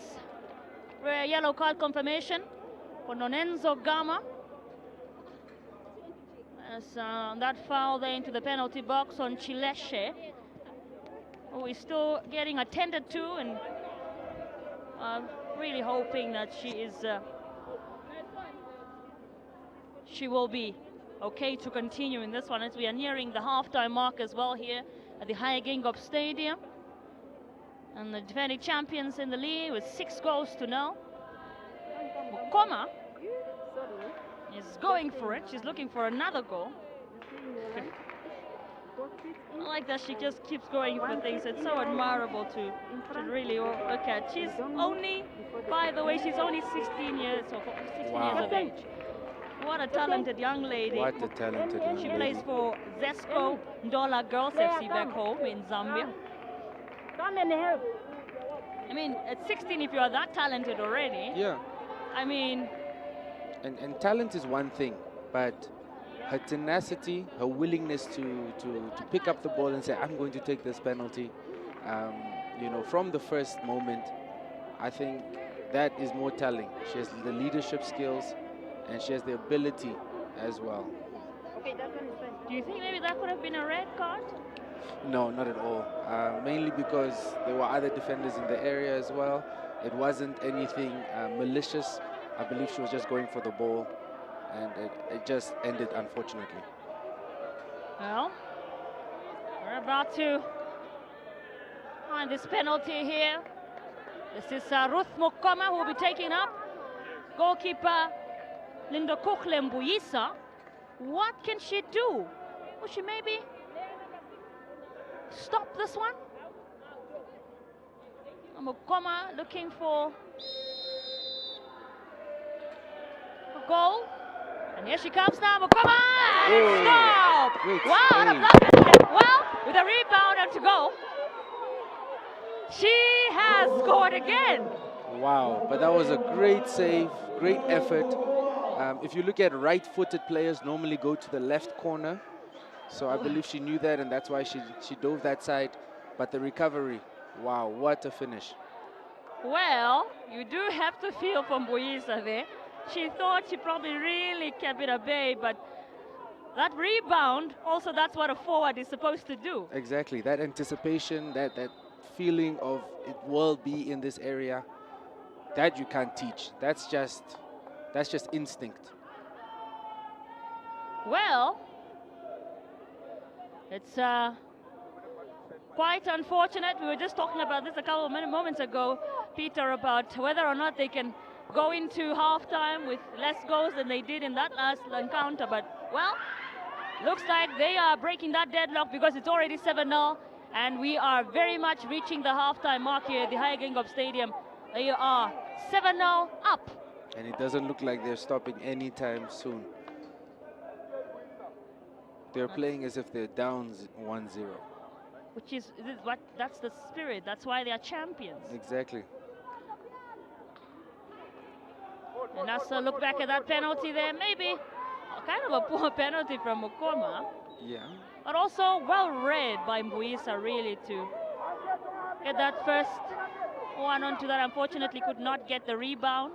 Rare yellow card confirmation for Nonenzo Gama. As that foul there into the penalty box on Chilesha, who is still getting attended to, and really hoping that she will be okay to continue in this one, as we are nearing the halftime mark as well here at the High-Gingop Stadium. And the defending champions in the league with 6 goals to 0. Mukoma is going for it. She's looking for another goal. I like that she just keeps going for things. It's so admirable to really look at. She's only, by the way, she's only 16 years of age. What a talented young lady. What a talented young lady. She plays for Zesco Ndola Girls FC back home in Zambia. I mean, at 16, if you are that talented already. Yeah. I mean. And talent is one thing, but her tenacity, her willingness to pick up the ball and say, I'm going to take this penalty, you know, from the first moment, I think that is more telling. She has the leadership skills, and she has the ability as well. Do you think maybe that could have been a red card? No, not at all. Mainly because there were other defenders in the area as well. It wasn't anything malicious. I believe she was just going for the ball, and it just ended unfortunately. Well, we're about to find this penalty here. This is Ruth Mukoma who will be taking up. Goalkeeper Lindokukhle Mbuyisa. What can she do? Will she maybe stop this one? Mukoma looking for a goal. And here she comes now, Mukoma! And stop! Wow, the block. Well, with a rebound and to go. She has scored again. Wow, but that was a great save, great effort. If you look at right-footed players, normally go to the left corner. So I believe she knew that, and that's why she dove that side. But the recovery, wow, what a finish. Well, you do have to feel for Mbuyisa there. She thought she probably really kept it at bay, but that rebound, also that's what a forward is supposed to do. Exactly, that anticipation, that feeling of it will be in this area, that you can't teach. That's just instinct. Well, it's quite unfortunate. We were just talking about this a couple of moments ago, Peter, about whether or not they can go into halftime with less goals than they did in that last encounter. But, well, looks like they are breaking that deadlock because it's already 7-0, and we are very much reaching the halftime mark here at the Hagengup Stadium. They are 7-0 up. And it doesn't look like they're stopping anytime soon. They're playing as if they're down 1-0. Which is what, that's the spirit. That's why they are champions. Exactly. And that's a look back at that penalty there. Maybe kind of a poor penalty from Mukoma. Yeah. But also well read by Mbuisa, really, to get that first one onto that. Unfortunately, could not get the rebound.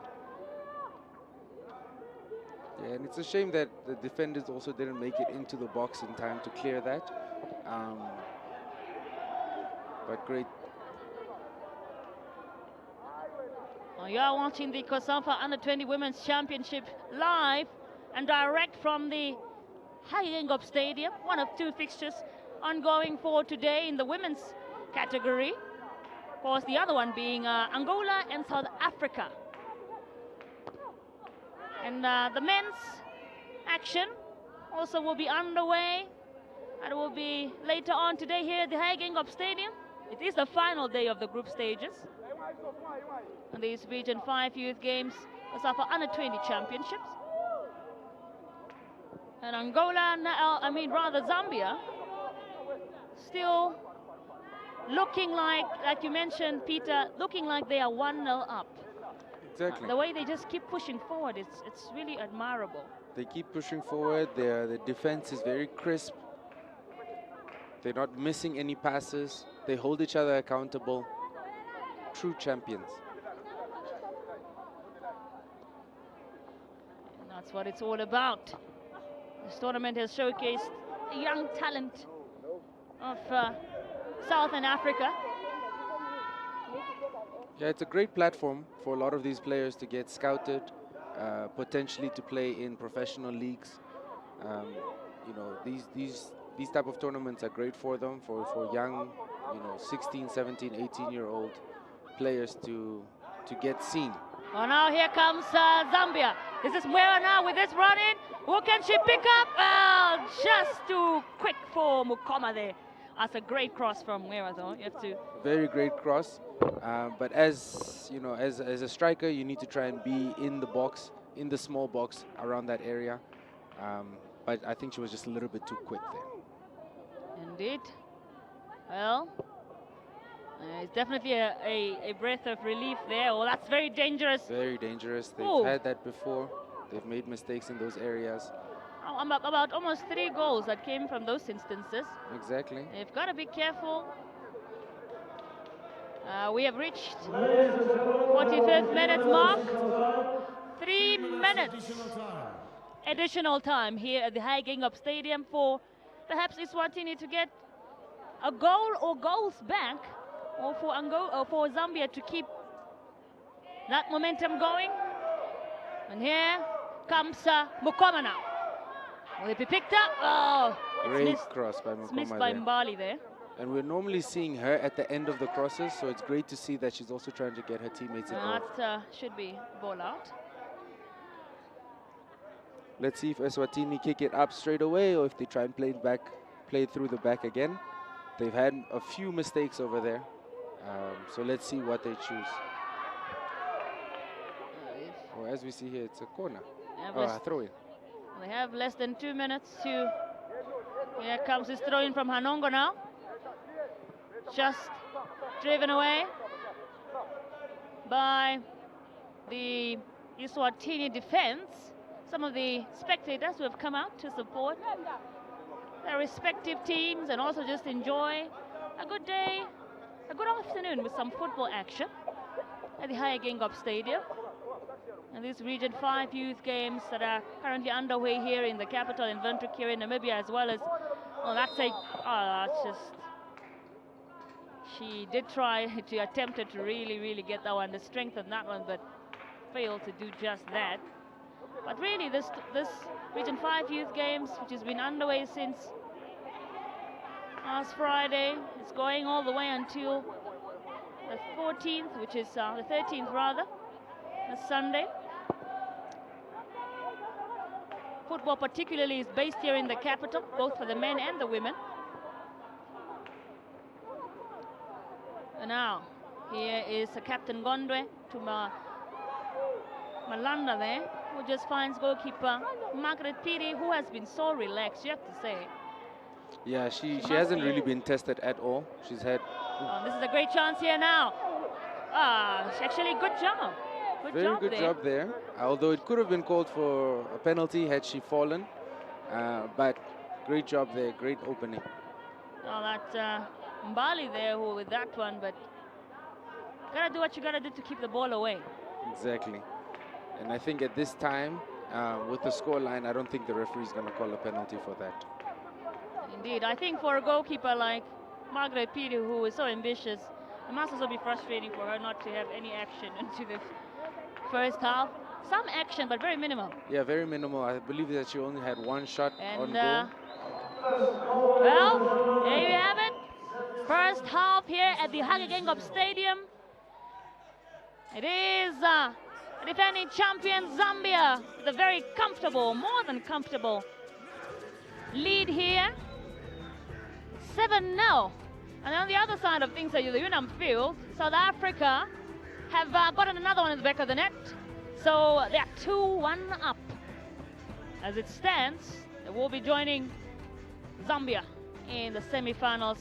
Yeah, and it's a shame that the defenders also didn't make it into the box in time to clear that. But great. Well, you are watching the COSAFA Under-20 Women's Championship live and direct from the Hagengup Stadium, one of two fixtures ongoing for today in the women's category. Of course, the other one being Angola and South Africa. And the men's action also will be underway. And it will be later on today here at the Hagengup Stadium. It is the final day of the group stages. And these Region 5 Youth Games, COSAFA Under-20 Championships. And Angola, Zambia, still looking like you mentioned, Peter, looking like they are 1-0 up. Exactly. The way they just keep pushing forward, it's really admirable. They keep pushing forward. The defense is very crisp. They're not missing any passes. They hold each other accountable. True champions. And that's what it's all about. This tournament has showcased the young talent of Southern Africa. Yeah, it's a great platform for a lot of these players to get scouted, potentially to play in professional leagues. You know, these type of tournaments are great for them, for young, 16, 17, 18-year-old players to get seen. Well, now here comes Zambia. This is Mwera now with this run-in. Who can she pick up? Well, just too quick for Mukoma there. That's a great cross from Mwera, though. You have to. Very great cross. But as a striker, you need to try and be in the box, in the small box around that area. But I think she was just a little bit too quick there. Indeed. Well, it's definitely a breath of relief there. Well, that's very dangerous. Very dangerous. They've had that before. They've made mistakes in those areas. About almost 3 goals that came from those instances. Exactly. They've got to be careful. We have reached 45th minute mark. 3 minutes additional time here at the Hagengup Stadium for perhaps Eswatini to get a goal or goals back, or for Zambia to keep that momentum going. And here comes Mukoma now. Will it be picked up? Oh, great cross by Mukoma. Missed by Mbali there. And we're normally seeing her at the end of the crosses, so it's great to see that she's also trying to get her teammates involved. That should be ball out. Let's see if Eswatini kick it up straight away, or if they try and play it through the back again. They've had a few mistakes over there, so let's see what they choose. Well, as we see here, it's a corner. A throw-in. They have less than 2 minutes to. Here comes this throw-in from Hanongo now. Just driven away by the Eswatini defense. Some of the spectators who have come out to support their respective teams and also just enjoy a good day, a good afternoon with some football action at the Hagengup Stadium. And these Region 5 youth games that are currently underway here in the capital in Windhoek in Namibia, as well as, well, that's that's just, she did try to attempted to really get that one, the strength of that one, but failed to do just that. But really, this Region 5 youth games, which has been underway since last Friday, it's going all the way until the 14th, which is the 13th rather, this Sunday. Football particularly is based here in the capital, both for the men and the women. And now, here is Captain Gondwe to Malanda there, who just finds goalkeeper Margaret Piri, who has been so relaxed, you have to say. Yeah, she hasn't really been tested at all. She's had... Oh, this is a great chance here now. Actually, good job. Very good job there. Although it could have been called for a penalty had she fallen. But great job there, great opening. Oh, that Mbali there with that one, but gotta do what you gotta do to keep the ball away. Exactly. And I think at this time, with the scoreline, I don't think the referee is going to call a penalty for that. Indeed, I think for a goalkeeper like Margaret Piri, who is so ambitious, it must also be frustrating for her not to have any action into the first half. Some action, but very minimal. Yeah, very minimal. I believe that she only had one shot on goal. Well, there you have it. First half here at the Hagegengop Stadium. It is defending champion Zambia with a very comfortable, more than comfortable lead here. 7-0. And on the other side of things, at the Unam field, South Africa have gotten another one in the back of the net. So they're 2-1 up. As it stands, they will be joining Zambia in the semi-finals.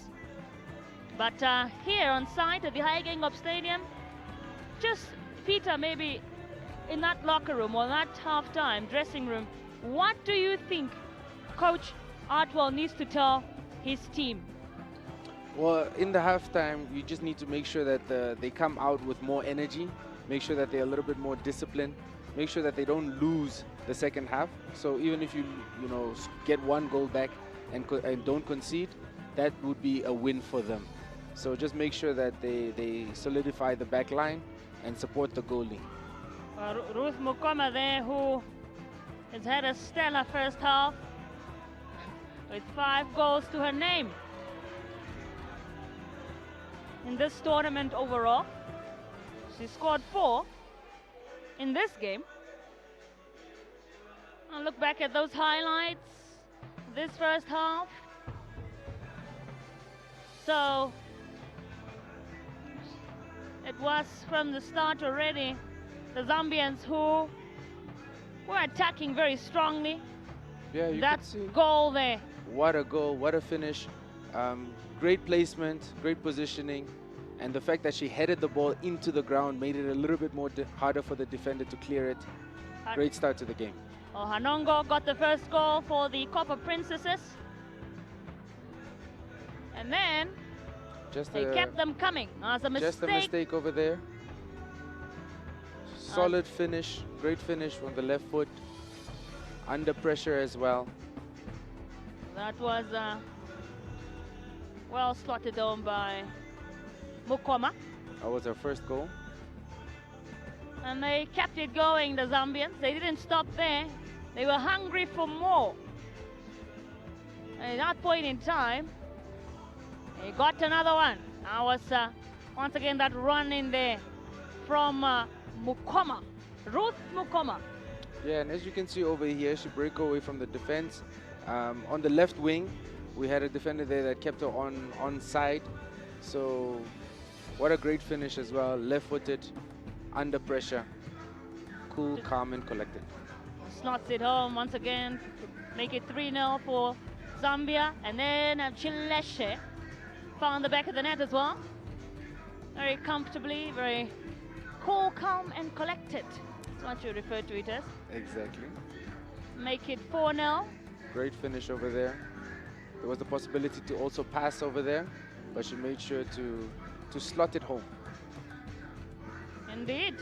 But here on site at the Hagegengop Stadium, just Peter, maybe in that locker room or that half-time dressing room, what do you think Coach Artwell needs to tell his team? Well, in the halftime, you just need to make sure that they come out with more energy, make sure that they're a little bit more disciplined, make sure that they don't lose the second half. So even if you get one goal back and don't concede, that would be a win for them. So just make sure that they solidify the back line and support the goalie. Ruth Mukoma there, who has had a stellar first half with 5 goals to her name in this tournament overall. She scored 4 in this game. I'll look back at those highlights this first half. So it was from the start already the Zambians who were attacking very strongly. Yeah, you that could see. Goal there. What a goal, what a finish. Great placement, great positioning. And the fact that she headed the ball into the ground made it a little bit more harder for the defender to clear it. Great start to the game. Oh, Hanongo got the first goal for the Copper Princesses. And then they kept them coming. As a mistake. Just a mistake over there. Solid finish, great finish on the left foot. Under pressure as well. That was well slotted on by Mukoma. That was her first goal. And they kept it going, the Zambians. They didn't stop there. They were hungry for more. And at that point in time, they got another one. That was once again that run in there from Mukoma, Ruth Mukoma. Yeah, and as you can see over here, she broke away from the defense. On the left wing, we had a defender there that kept her on side. So what a great finish as well. Left-footed, under pressure, cool, calm, and collected. Slots it home once again to make it 3-0 for Zambia. And then Chileshe found the back of the net as well. Very comfortably, very cool, calm, and collected. That's what you refer to it as. Exactly. Make it 4-0. Great finish over there. There was the possibility to also pass over there, but she made sure to slot it home. Indeed.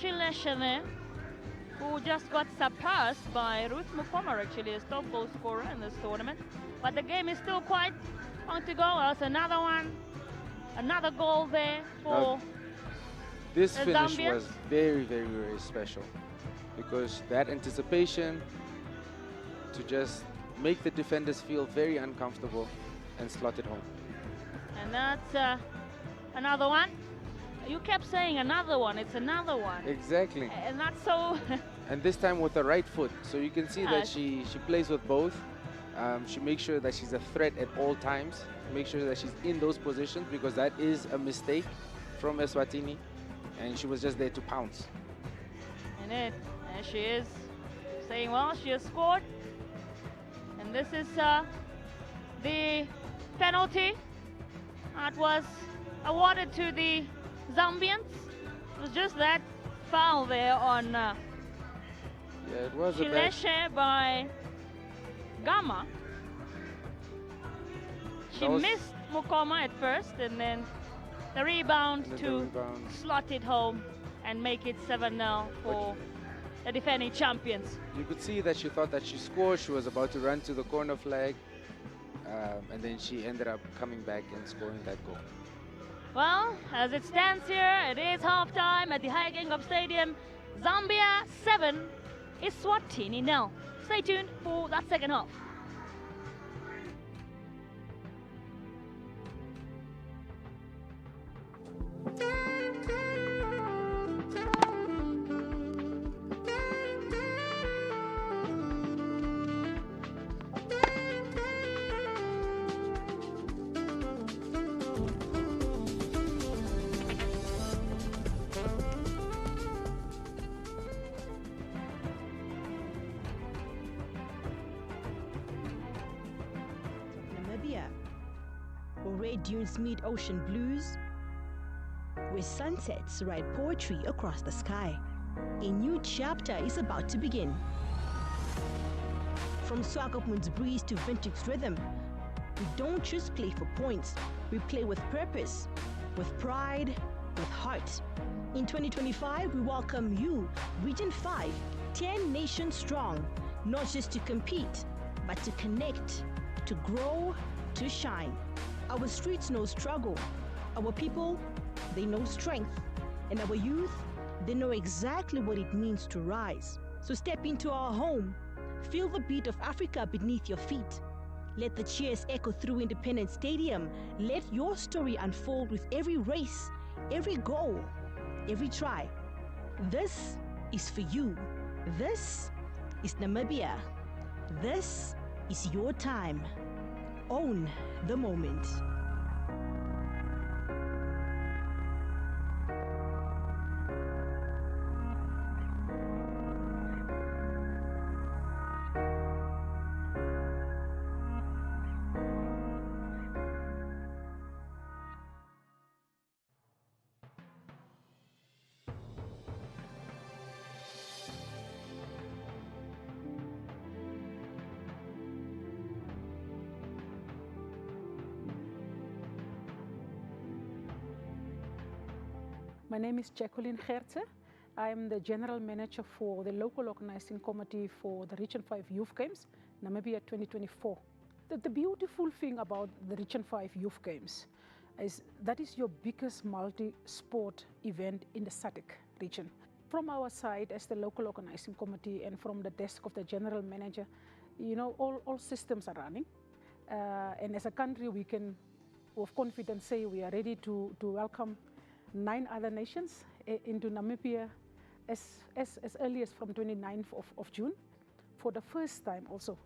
Chilesha there, who just got surpassed by Ruth Mukoma, actually, as top goal scorer in this tournament. But the game is still quite on to go. That's another one, another goal there for this the finish Zambians. was very, very, very special because that anticipation to just make the defenders feel very uncomfortable and slot it home. And that's another one. You kept saying another one. It's another one. Exactly. And that's so... And this time with the right foot. So you can see that she plays with both. She makes sure that she's a threat at all times. Make sure that she's in those positions because that is a mistake from Eswatini. And she was just there to pounce. And she is saying, well, she has scored. And this is the penalty that was awarded to the Zambians. It was just that foul there on yeah, it was a bad... Chileshe by Gama. She missed Mukoma at first, and then the rebound to slot it home and make it 7-0 for the defending champions. You could see that she thought that she scored. She was about to run to the corner flag, and then she ended up coming back and scoring that goal. Well, as it stands here, it is halftime at the Higgingham Stadium. Zambia 7, Eswatini 0. Stay tuned for that second half. Where red dunes meet ocean blues, where sunsets write poetry across the sky. A new chapter is about to begin. From Swakopmund's breeze to Vintage rhythm, we don't just play for points, we play with purpose, with pride, with heart. In 2025, we welcome you, Region 5, 10 nations strong, not just to compete, but to connect, to grow, to shine. Our streets know struggle. Our people, they know strength. And our youth, they know exactly what it means to rise. So step into our home. Feel the beat of Africa beneath your feet. Let the cheers echo through Independence Stadium. Let your story unfold with every race, every goal, every try. This is for you. This is Namibia. This is your time. Own the moment. My name is Jacqueline Gertze. I am the General Manager for the Local Organizing Committee for the Region 5 Youth Games, Namibia 2024. The beautiful thing about the Region 5 Youth Games is that is your biggest multi-sport event in the SADC region. From our side as the Local Organizing Committee and from the desk of the General Manager, you know, all systems are running. And as a country, we can with confidence say we are ready to welcome 9 other nations into Namibia as early as from 29th of June. For the first time also,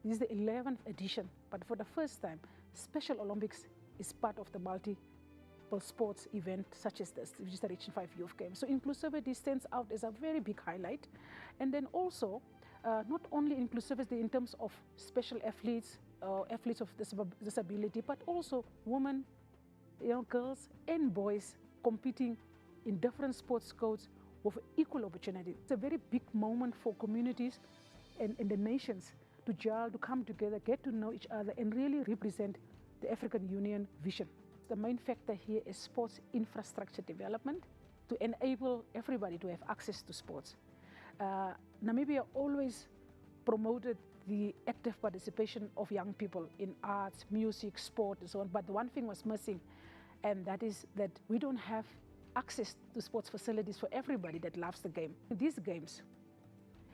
this is the 11th edition, but for the first time, Special Olympics is part of the multiple sports event such as this, which is the Region 5 Youth Games. So inclusivity stands out as a very big highlight. And then also, not only inclusivity in terms of special athletes, athletes of disability, but also women, girls and boys competing in different sports codes with equal opportunity. It's a very big moment for communities and the nations to gel, to come together, get to know each other and really represent the African Union vision. The main factor here is sports infrastructure development to enable everybody to have access to sports. Namibia always promoted the active participation of young people in arts, music, sport, and so on. But one thing was missing, and that is that we don't have access to sports facilities for everybody that loves the game. These games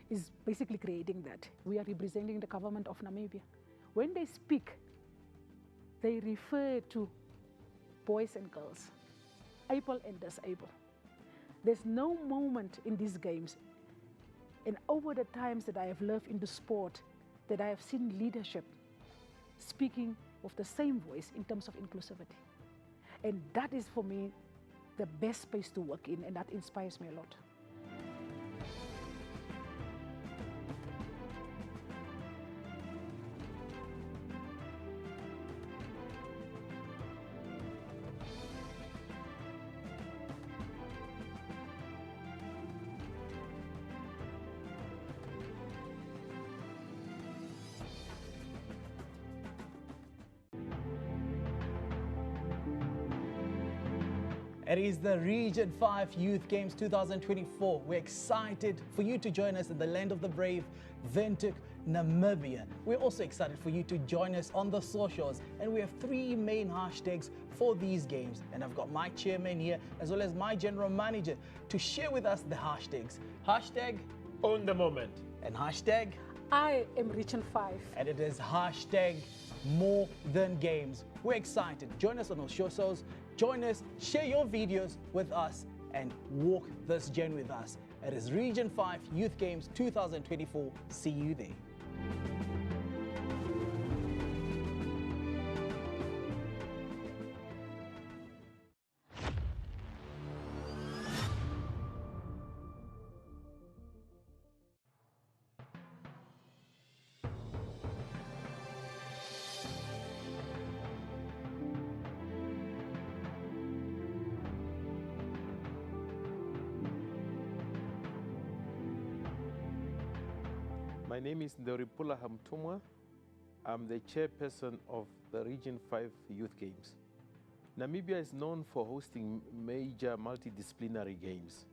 is basically creating that. We are representing the government of Namibia. When they speak, they refer to boys and girls, able and disabled. There's no moment in these games, and over the times that I have lived in the sport, that I have seen leadership speaking with the same voice in terms of inclusivity. And that is, for me, the best space to work in, and that inspires me a lot. It is the Region 5 Youth Games 2024. We're excited for you to join us in the land of the brave, Windhoek, Namibia. We're also excited for you to join us on the socials, and we have 3 main hashtags for these games. And I've got my chairman here, as well as my general manager, to share with us the hashtags. Hashtag Own the Moment. And hashtag I am Region 5. And it is hashtag More Than Games. We're excited. Join us on those socials. Join us, share your videos with us, and walk this journey with us. It is Region 5 Youth Games 2024. See you there. My name is Ndoripula Hamtumwa. I'm the chairperson of the Region 5 Youth Games. Namibia is known for hosting major multidisciplinary games.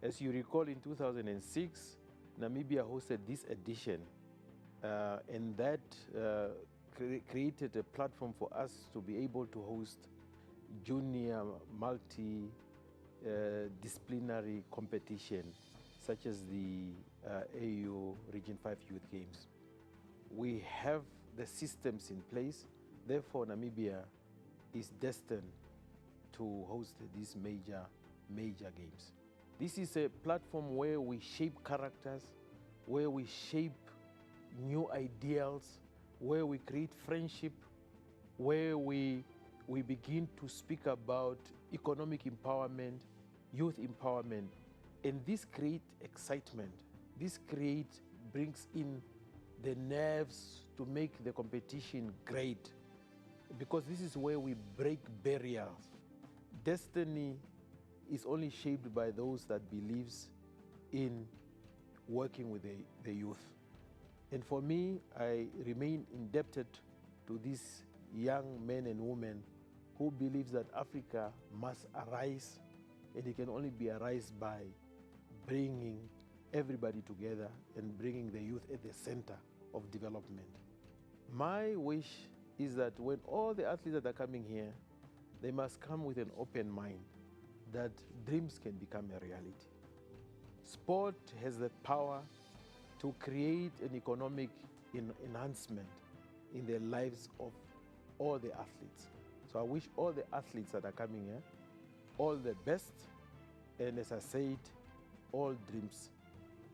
As you recall, in 2006, Namibia hosted this edition, and that created a platform for us to be able to host junior multidisciplinary competition, such as the AU Region 5 Youth Games. We have the systems in place, therefore Namibia is destined to host these major games. This is a platform where we shape characters, where we shape new ideals, where we create friendship, where we begin to speak about economic empowerment, youth empowerment, and this creates excitement. This brings in the nerves to make the competition great, because this is where we break barriers. Destiny is only shaped by those that believes in working with the youth. And for me, I remain indebted to these young men and women who believes that Africa must arise, and it can only be arise by bringing everybody together and bringing the youth at the center of development. My wish is that when all the athletes that are coming here, they must come with an open mind that dreams can become a reality. Sport has the power to create an economic enhancement in the lives of all the athletes. So I wish all the athletes that are coming here all the best, and as I said, all dreams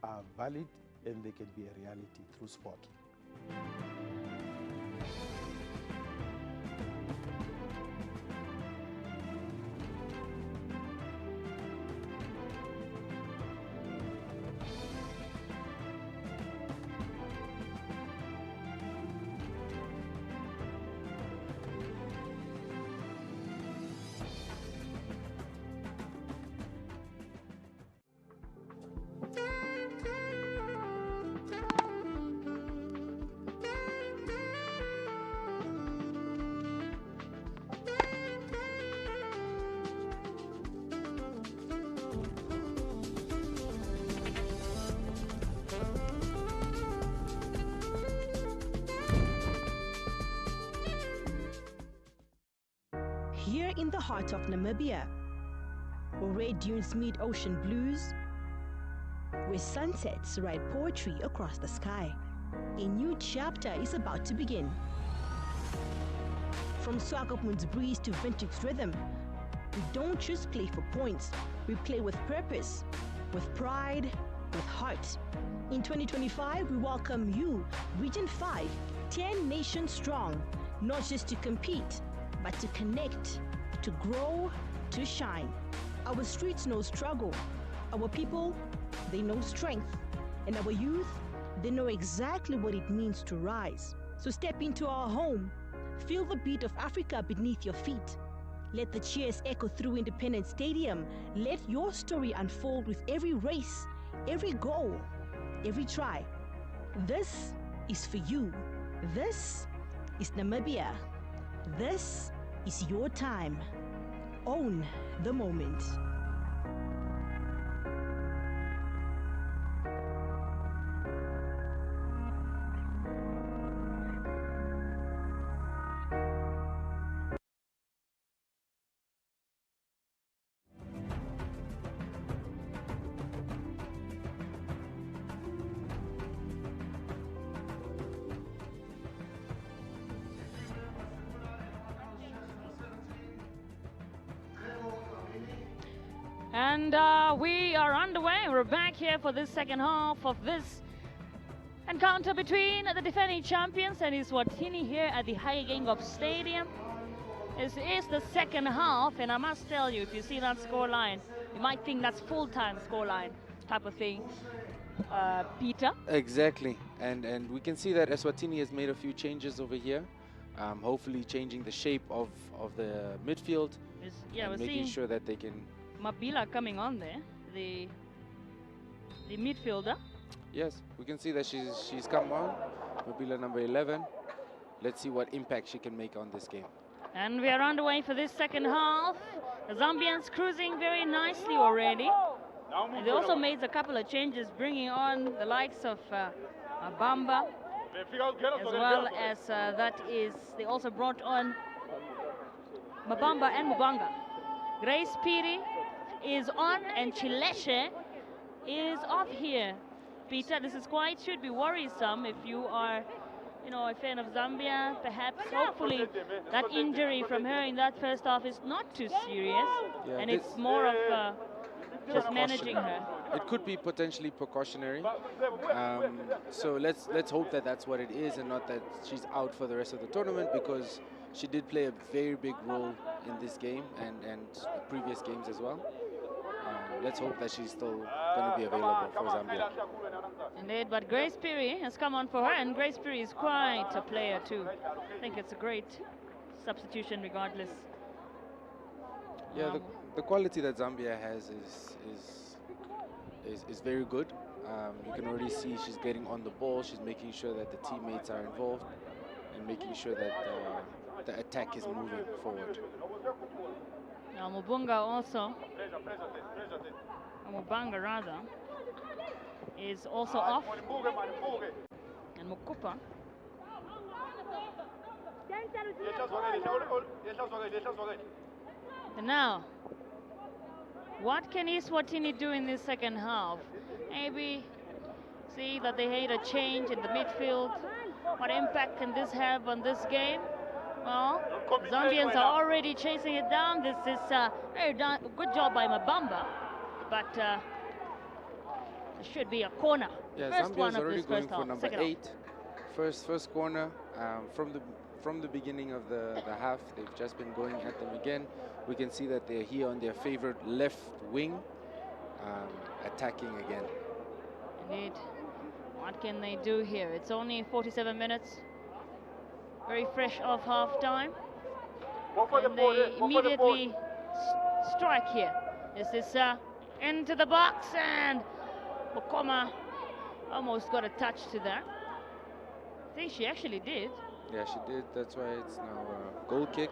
are valid and they can be a reality through sport. here in the heart of Namibia, where red dunes meet ocean blues, where sunsets write poetry across the sky. A new chapter is about to begin. From Swakopmund's breeze to vintage rhythm, we don't just play for points, we play with purpose, with pride, with heart. In 2025, we welcome you, Region 5, 10 nations strong, not just to compete, but to connect, to grow, to shine. Our streets know struggle. Our people, they know strength. And our youth, they know exactly what it means to rise. So step into our home. Feel the beat of Africa beneath your feet. Let the cheers echo through Independence Stadium. Let your story unfold with every race, every goal, every try. This is for you. This is Namibia. This is your time. Own the moment. And we are underway. We're back here for this second half of this encounter between the defending champions and Eswatini here at the Higingop Stadium. This is the second half, and I must tell you, if you see that scoreline, you might think that's full-time scoreline type of thing. Peter? Exactly, and we can see that Eswatini has made a few changes over here, hopefully changing the shape of the midfield, Yeah, and we're making seeing sure that they can... Mabila coming on there, the midfielder. Yes, we can see that she's come on, Mobila number 11. Let's see what impact she can make on this game. And we are underway for this second half. The Zambians cruising very nicely already. And they also made a couple of changes, bringing on the likes of Bamba, as well as they also brought on Mabamba and Mubanga. Grace Piri is on, and Chileshe is off here. Peter, this is should be worrisome if you are, a fan of Zambia. Perhaps, hopefully, that injury from her in that first half is not too serious, and it's more of just managing her. It could be potentially precautionary. So let's hope that that's what it is, and not that she's out for the rest of the tournament, because she did play a very big role in this game and the previous games as well. Let's hope that she's still going to be available for Zambia. Indeed, but Grace Piri has come on for her, and Grace Piri is quite a player too. I think it's a great substitution regardless. Yeah, the quality that Zambia has is very good. You can already see she's getting on the ball, she's making sure that the teammates are involved, and making sure that the attack is moving forward. Now Mubanga also, Mubanga rather, is also off. And Mukupa. And now, what can Eswatini do in this second half? Maybe see that they had a change in the midfield. What impact can this have on this game? Well, Zambians are already chasing it down. This is very good job by Mabamba, but it should be a corner. Yeah, First Zambia's one of already this going first for half, number second 8. First corner from the beginning of the half. They've just been going at them again. We can see that they're here on their favorite left wing, attacking again. Indeed. What can they do here? It's only 47 minutes. Very fresh off half-time. And they immediately strike here. This is into the box, and Okoma almost got a touch to that. I think she actually did. Yeah, she did. That's why it's now a goal kick.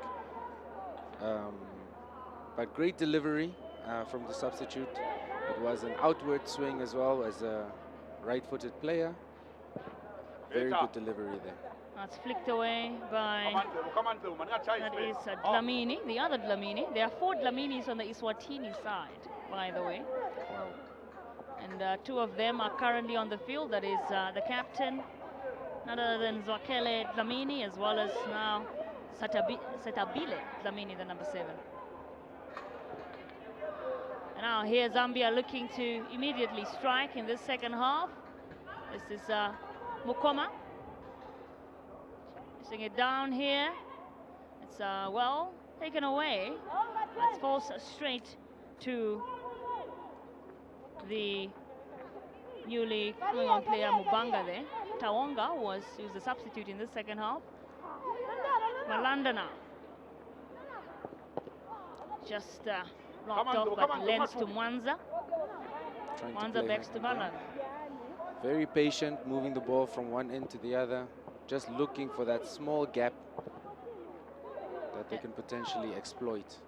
But great delivery from the substitute. It was an outward swing as well as a right-footed player. Very good delivery there. That's flicked away by, that is Dlamini, the other Dlamini. There are 4 Dlaminis on the Eswatini side, by the way. And 2 of them are currently on the field. That is the captain, none other than Zwakele Dlamini, as well as now Setabile Dlamini, the number 7. And now here Zambia looking to immediately strike in this second half. This is Mukoma. Placing it down here. It's well taken away. It's falls straight to the newly coming on player Mubanga there. Tawonga was a substitute in the second half. Malanda now. Just blocked off, but lends to Mwanza. Mwanza backs to Malanda. Very patient, moving the ball from one end to the other, just looking for that small gap that they can potentially exploit.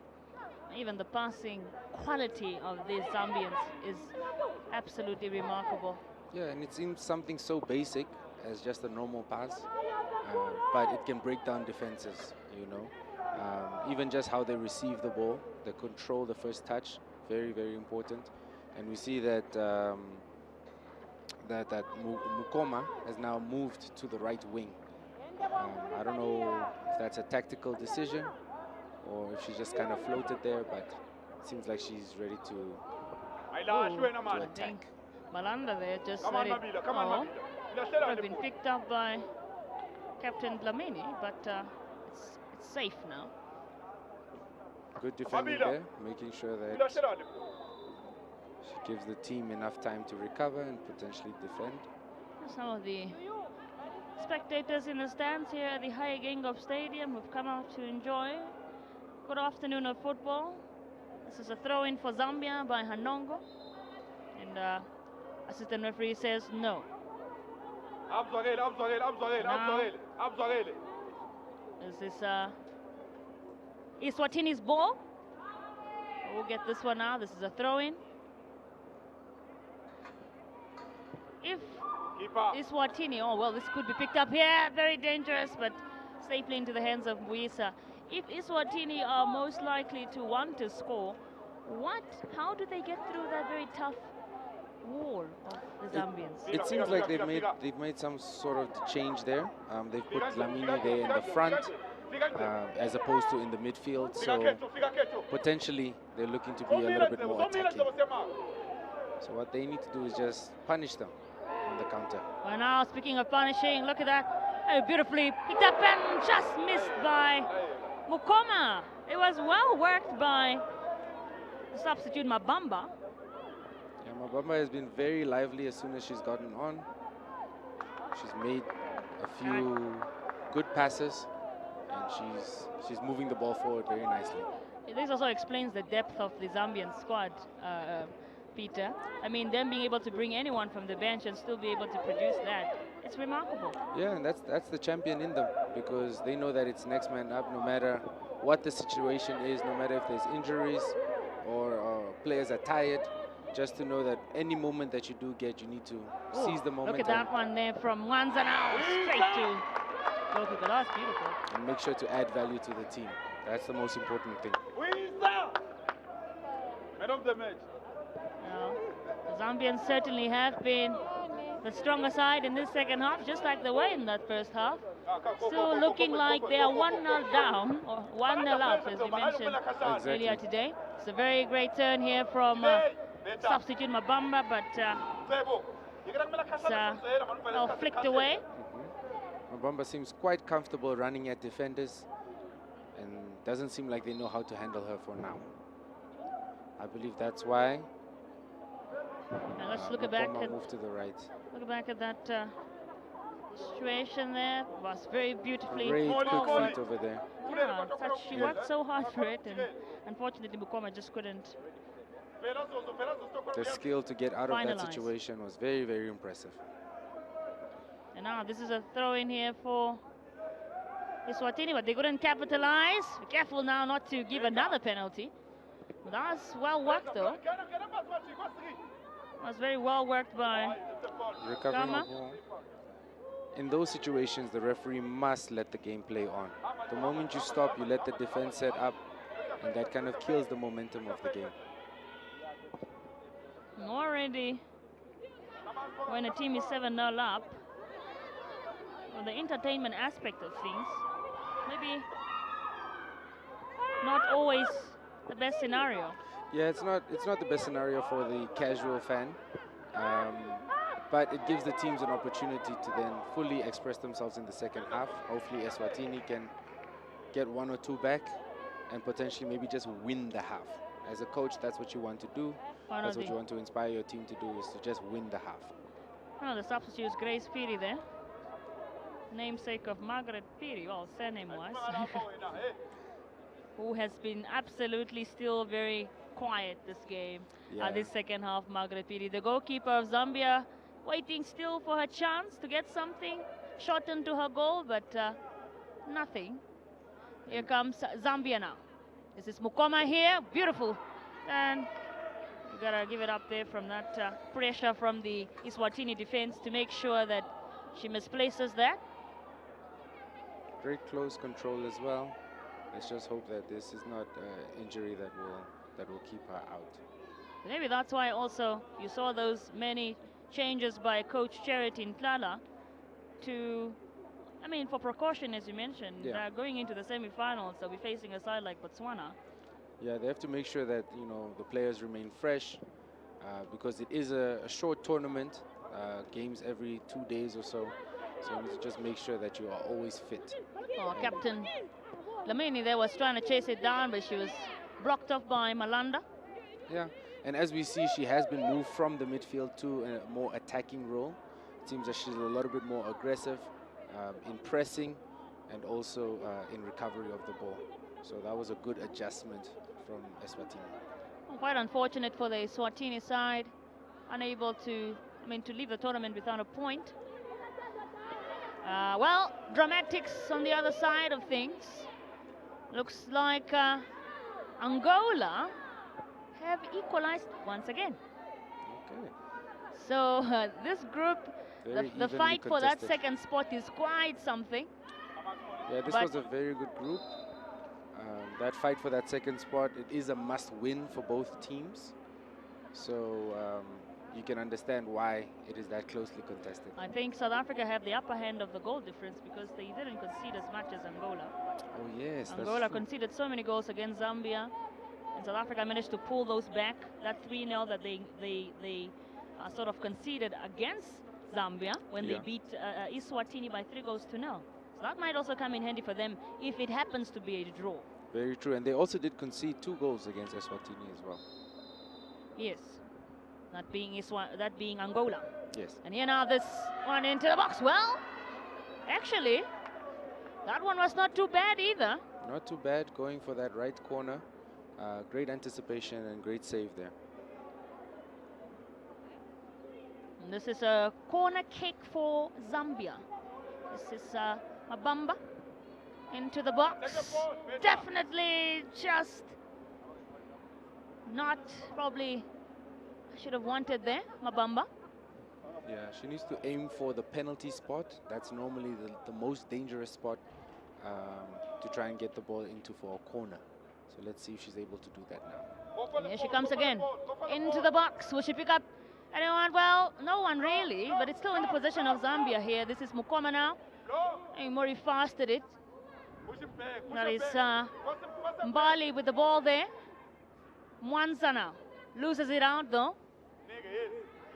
Even the passing quality of these Zambians is absolutely remarkable. Yeah, and it seems something so basic as just a normal pass, but it can break down defenses, you know. Even just how they receive the ball, the control, the first touch, very, very important. And we see that that Mukoma has now moved to the right wing. I don't know if that's a tactical decision or if she just kind of floated there, but it seems like she's ready to attack. Malanda there just let it could have been picked up by Captain Dlamini, but it's safe now. Good defending there, making sure that she gives the team enough time to recover and potentially defend. Some of the spectators in the stands here at the Haigengo Stadium have come out to enjoy good afternoon of football. This is a throw-in for Zambia by Hanongo, and assistant referee says no. This is Eswatini's ball. We'll get this one now. This is a throw-in. If Eswatini, oh well, this could be picked up here. Very dangerous, but safely into the hands of Buisa. If Eswatini are most likely to want to score, how do they get through that very tough wall of the Zambians? It seems like they've made some sort of change there. They've put Dlamini there in the front as opposed to in the midfield. So potentially they're looking to be a little bit more attacking. So what they need to do is just punish them on the counter. Well, now speaking of punishing, look at that. Oh, beautifully picked up and just missed by Mukoma. It was well worked by the substitute Mabamba. Yeah, Mabamba has been very lively as soon as she's gotten on. She's made a few good passes, and she's moving the ball forward very nicely. This also explains the depth of the Zambian squad, Peter. I mean, them being able to bring anyone from the bench and still be able to produce that, it's remarkable. Yeah, and that's the champion in them, because they know that it's next man up no matter what the situation is, no matter if there's injuries or players are tired. Just to know that any moment that you do get, you need to seize the moment. Look at that one there from Mwanza now, straight to goalkeeper. That's beautiful. And make sure to add value to the team. That's the most important thing. Man of the match. Now, the Zambians certainly have been the stronger side in this second half, just like they were in that first half. Still looking like they are 1-0 down, or 1-0 up, as you mentioned earlier today. It's a very great turn here from substitute Mabamba, but it's flicked away. Mabamba seems quite comfortable running at defenders and doesn't seem like they know how to handle her for now. I believe that's why. And let's look back at move to the right. Look back at that situation there. It was very beautifully. Great quick feet over there. Yeah, she worked so hard for it, and unfortunately Mukoma just couldn't. The skill to get out of that situation was very, very impressive. And now this is a throw in here for Eswatini, but they couldn't capitalize. Be careful now not to give another penalty. But that's well worked though. It was very well worked by recovering the ball. in those situations, the referee must let the game play on. The moment you stop, you let the defense set up, and that kind of kills the momentum of the game. Already, when a team is 7-0 up, on the entertainment aspect of things, maybe not always the best scenario. Yeah, it's not the best scenario for the casual fan, but it gives the teams an opportunity to then fully express themselves in the second half. Hopefully Eswatini can get 1 or 2 back and potentially maybe just win the half. As a coach, that's what you want to do. That's what you want to inspire your team to do, is to just win the half. Oh, the substitute Grace Piri there. Namesake of Margaret Piri, well, surname-wise. Who has been absolutely still very quiet this game, this second half, Margaret Piri. The goalkeeper of Zambia waiting still for her chance to get something, shot into her goal, but nothing. Here comes Zambia now. This is Mukoma here, beautiful. And you gotta give it up there from that pressure from the Eswatini defense to make sure that she misplaces that. Great close control as well. Let's just hope that this is not injury that will keep her out. Maybe that's why also you saw those many changes by Coach Charity Ntlala to, I mean, for precaution, as you mentioned, going into the semi-finals, they'll be facing a side like Botswana. Yeah, they have to make sure that, you know, the players remain fresh because it is a short tournament, games every 2 days or so. So you need to just make sure that you are always fit. Oh, Captain Lamini there was trying to chase it down, but she was blocked off by Malanda. Yeah, and as we see, she has been moved from the midfield to a more attacking role. It seems that she's a little bit more aggressive in pressing and also in recovery of the ball. So that was a good adjustment from Eswatini. Quite unfortunate for the Eswatini side, unable to, to leave the tournament without a point. Well, dramatics on the other side of things. Looks like Angola have equalized once again. Okay. So this group, the fight for that second spot is quite something. Yeah, this was a very good group. That fight for that second spot, it is a must-win for both teams. So you can understand why it is that closely contested. I think South Africa have the upper hand of the goal difference because they didn't concede as much as Angola. Oh yes, Angola conceded so many goals against Zambia, and South Africa managed to pull those back. That 3-0 that they sort of conceded against Zambia when they beat Eswatini by 3-0. So that might also come in handy for them if it happens to be a draw. Very true, and they also did concede 2 goals against Eswatini as well. Yes, that being Angola. Yes. And here now this one into the box. Well, actually, that one was not too bad either. Not too bad, going for that right corner. Great anticipation and great save there. And this is a corner kick for Zambia. This is Mabamba into the box. Definitely just not probably should have wanted there, Mabamba. Yeah, she needs to aim for the penalty spot. That's normally the most dangerous spot to try and get the ball into for a corner. So let's see if she's able to do that now. Here she comes again, into the box. Will she pick up anyone? Well, no one really, but it's still in the possession of Zambia here. This is Mukoma now. And Mori fasted it. That is Mbali with the ball there. Mwanza now. Loses it out though.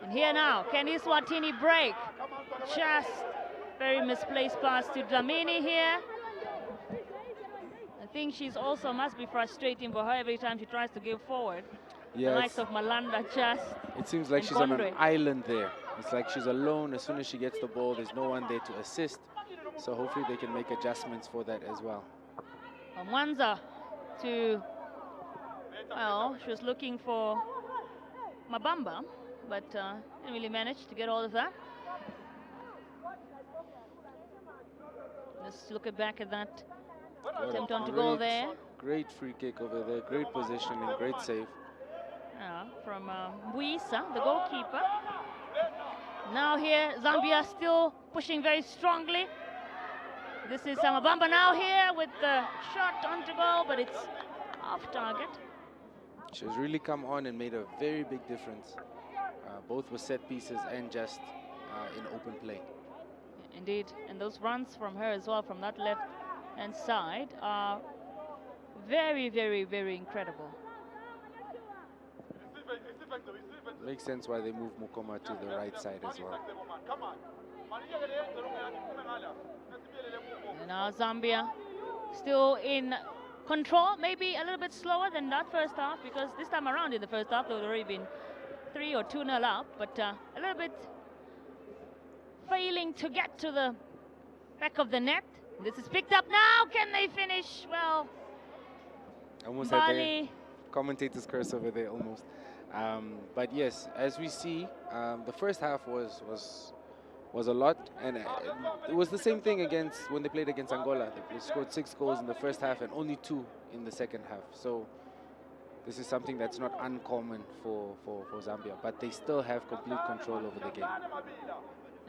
And here now, can Eswatini break? Just very misplaced pass to Dlamini here. I think she's also must be frustrating for her every time she tries to give forward. Yeah, the likes of Malanda just. It seems like she's on an island there. It's like she's alone. As soon as she gets the ball, there's no one there to assist. So hopefully they can make adjustments for that as well. Mwanza to, well, she was looking for Mabamba, but didn't really manage to get all of that. Let's look back at that attempt on to goal there. Great free kick over there, great position and great save. From Buisa, the goalkeeper. Now here, Zambia still pushing very strongly. This is Mabamba now here with the shot onto goal, but it's off target. She has really come on and made a very big difference, both with set pieces and just in open play. Indeed, and those runs from her as well, from that left-hand side, are very, very, very incredible. Makes sense why they move Mukoma to the right side as well. And now Zambia still in control, maybe a little bit slower than that first half, because this time around in the first half, there would already been 3 or 2-0 up, but a little bit failing to get to the back of the net. This is picked up now. Can they finish? Well, Almost Bali. had the commentator's curse over there almost. But yes, as we see, the first half was a lot, and it was the same thing against when they played against Angola. They scored 6 goals in the first half and only 2 in the second half. So this is something that's not uncommon for Zambia, but they still have complete control over the game.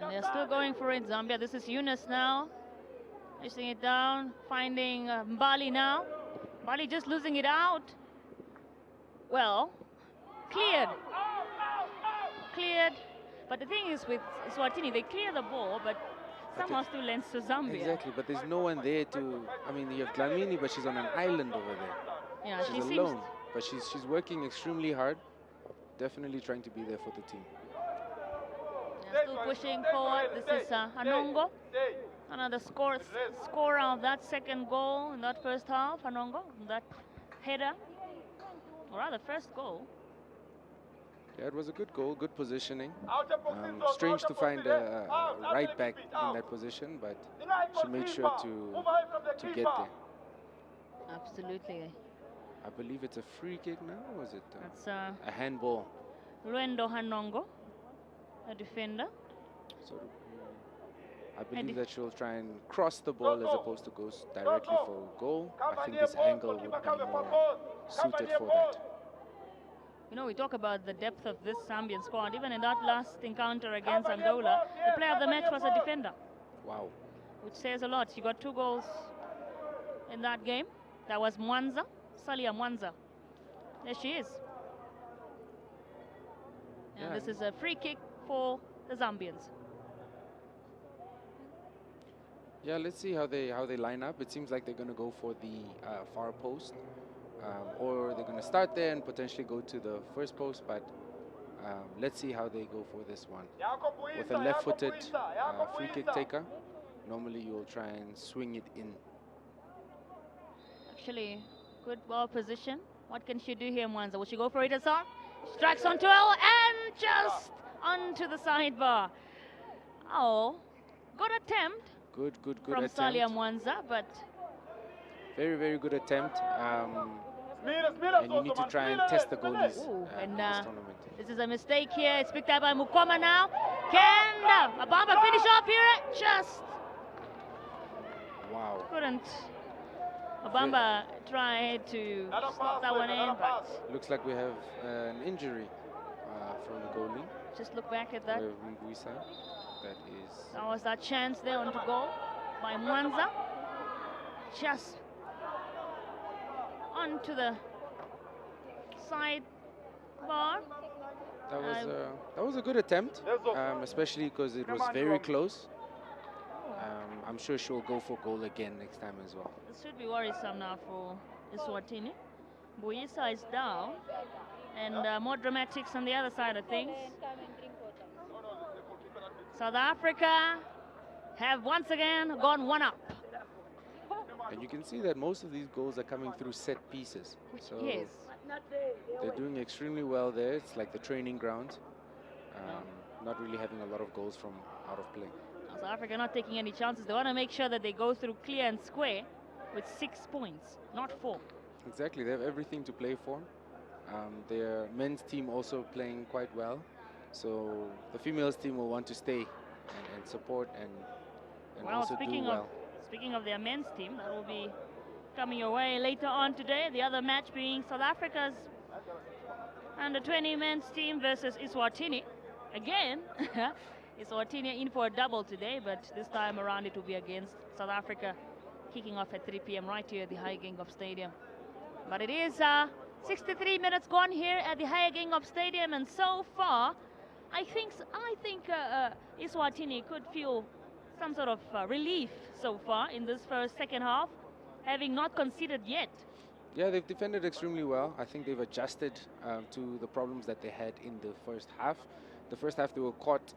And they're still going for it, Zambia. This is Yunus now, pushing it down, finding Mbali now. Mbali just losing it out. Well, cleared. But the thing is with Eswatini, they clear the ball, but somehow still lends to Zambia. Exactly, but there's no one there to, I mean, you have Dlamini, but she's on an island over there. Yeah, she's alone, but she's working extremely hard, definitely trying to be there for the team. Yeah, still pushing forward. This is Hanongo, another scorer of that second goal in that first half. Hanongo, that header, or rather first goal. Yeah, it was a good goal, good positioning. Strange to find a right back in that position, but she made sure to get there. Absolutely. I believe it's a free kick now, or is it That's a handball? Luendo Hanongo, a defender. So I believe that she'll try and cross the ball as opposed to go directly for a goal. I think this angle would be more suited for that. You know, we talk about the depth of this Zambian squad. Even in that last encounter against Angola, the player of the match was a defender. Wow. Which says a lot. She got 2 goals in that game. That was Mwanza, Salia Mwanza. There she is. And this is a free kick for the Zambians. Yeah, let's see how they line up. It seems like they're going to go for the far post. Or they're going to start there and potentially go to the first post, but let's see how they go for this one. With a left-footed free kick taker, normally you'll try and swing it in. Actually, good ball position. What can she do here, Mwanza? Will she go for it herself? Strikes onto L and just onto the sidebar. Oh, good attempt. Good from attempt. Salia Mwanza, but very, very good attempt. And you need to try and test the goalies in this tournament. This is a mistake here. It's picked up by Mukoma now. Can Mabamba finish off here? Just wow. Couldn't. Mabamba tried to stop that one in, but looks like we have an injury from the goalie. Just look back at that. That was that chance there onto goal by Mwanza. Just onto the side bar. That was a good attempt, especially because it was very close. I'm sure she'll go for goal again next time as well. This should be worrisome now for Eswatini. Buisa is down, and more dramatics on the other side of things. South Africa have once again gone 1 up. And you can see that most of these goals are coming through set pieces. So yes. They're doing extremely well there. It's like the training ground. Not really having a lot of goals from out of play. South Africa not taking any chances. They want to make sure that they go through clear and square with 6 points, not 4. Exactly. They have everything to play for. Their men's team also playing quite well. So the females team will want to stay and support and also do well. Speaking of their men's team, that will be coming your way later on today. The other match being South Africa's under-20 men's team versus Eswatini. Again, Eswatini in for a double today, but this time around it will be against South Africa, kicking off at 3 p.m. right here at the High Gingop Stadium. But it is 63 minutes gone here at the High Gingop Stadium, and so far, I think Eswatini could feel some sort of relief so far in this second half, having not conceded yet. Yeah, they've defended extremely well. I think they've adjusted to the problems that they had in the first half. The first half they were caught,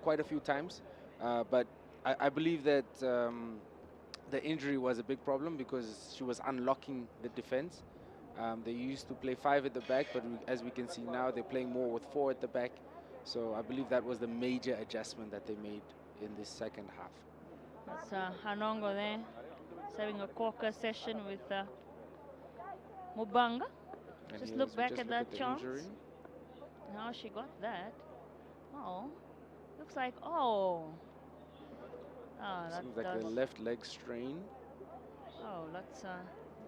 quite a few times, but I believe that the injury was a big problem because she was unlocking the defense. They used to play 5 at the back, but as we can see now, they're playing more with 4 at the back. So I believe that was the major adjustment that they made in this second half. That's Hanongo there. He's having a corker session with Mubanga. And Just look back at that chance. Injury. Now she got that. Oh, looks like, oh. Seems like the left leg strain. Oh, that's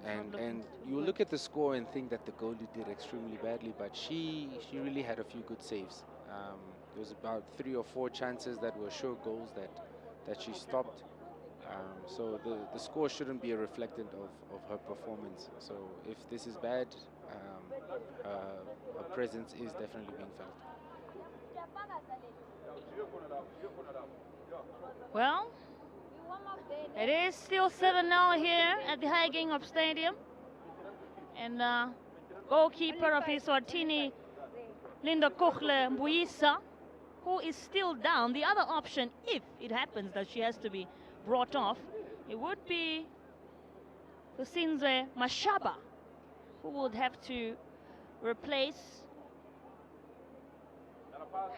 and you look at the score and think that the goalie did extremely badly, but she really had a few good saves. There was about 3 or 4 chances that were sure goals that she stopped. So the score shouldn't be a reflectant of her performance. So if this is bad, her presence is definitely being felt. Well, it is still 7-0 here at the High Gingop Stadium. And goalkeeper of Eswatini, Linda Kochle Mbuyisa, who is still down. The other option, if it happens that she has to be brought off, it would be Kusinzwe Mashaba, who would have to replace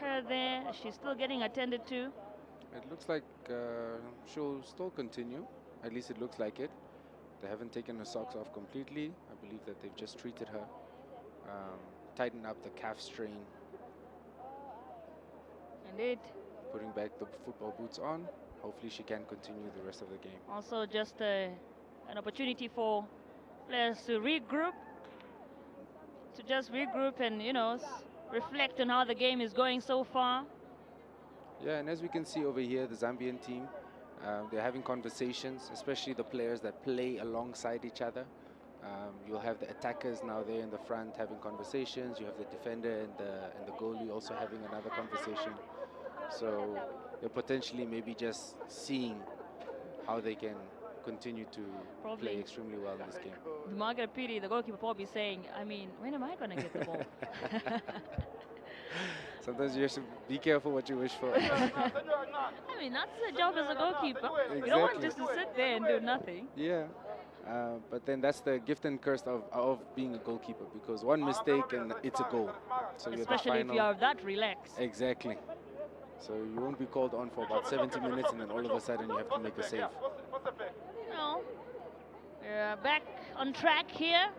her there. She's still getting attended to. It looks like she'll still continue. At least it looks like it. They haven't taken her socks off completely. I believe that they've just treated her, tightened up the calf strain. Indeed. Putting back the football boots on. Hopefully she can continue the rest of the game. Also just an opportunity for players to regroup. And, reflect on how the game is going so far. Yeah, and as we can see over here, the Zambian team, they're having conversations, especially the players that play alongside each other. You'll have the attackers now there in the front having conversations. You have the defender and the goalie also having another conversation. So they're potentially maybe just seeing how they can continue to play extremely well in this game. Margaret Piri, the goalkeeper, probably saying, I mean, when am I going to get the ball? Sometimes you have to be careful what you wish for. I mean, that's the job as a goalkeeper. Exactly. You don't want just to sit there and do nothing. Yeah. But then that's the gift and curse of being a goalkeeper, because one mistake and it's a goal. So especially if you are that relaxed. Exactly. So you won't be called on for about 70 minutes and then all of a sudden you have to make a save. No. We're back on track here.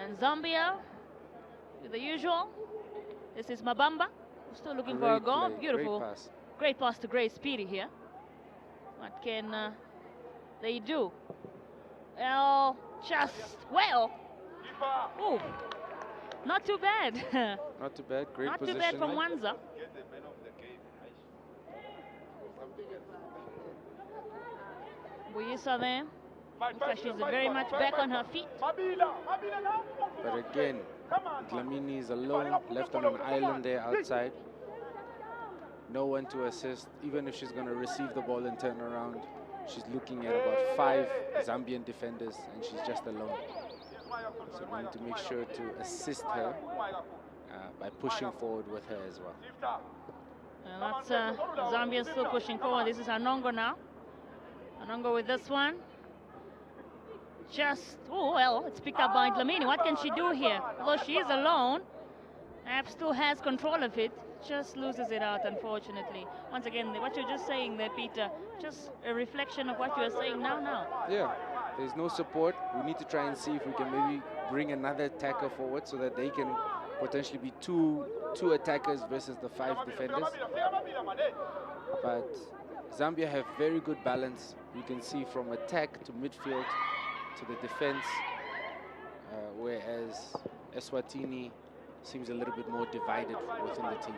And Zambia, with the usual. This is Mabamba, still looking for a goal. Beautiful. Great pass to Grace Piri here. What can they do? Well, ooh, not too bad. Not too bad, great not position. Not too bad from Wanza. Mbuyisa there. In fact, she's very much back on her feet. But again, Dlamini is alone, left on an island there outside. No one to assist. Even if she's going to receive the ball and turn around, she's looking at about 5 Zambian defenders and she's just alone. So we need to make sure to assist her by pushing forward with her as well. And that's Zambia still pushing forward. This is Anongo now. Anongo with this one. It's picked up by Dlamini. What can she do here? Although she is alone, App still has control of it. Just loses it out, unfortunately. Once again, what you're just saying there, Peter, just a reflection of what you're saying now. Yeah, there's no support. We need to try and see if we can maybe bring another attacker forward so that they can potentially be two attackers versus the 5 defenders. But Zambia have very good balance. You can see from attack to midfield to the defense, whereas Eswatini seems a little bit more divided within the team.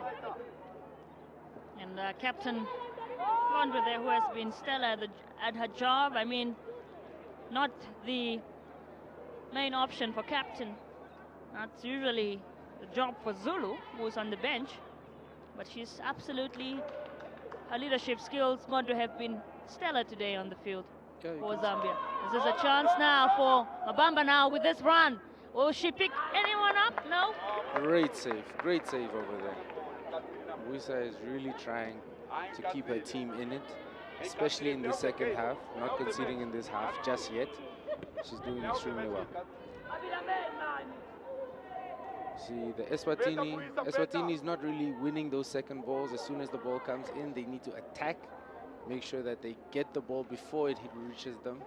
And Captain Gondwe there, who has been stellar at her job. I mean, not the main option for captain. That's usually the job for Zulu, who's on the bench. But she's absolutely, her leadership skills going to have been stellar today on the field for Zambia. This is a chance now for Mabamba now with this run. Will she pick anyone up? No. Great save over there. Musa is really trying to keep her team in it, especially in the second half, not conceding in this half just yet. She's doing extremely well. See, the Eswatini is not really winning those second balls. As soon as the ball comes in, they need to attack, make sure that they get the ball before it reaches them.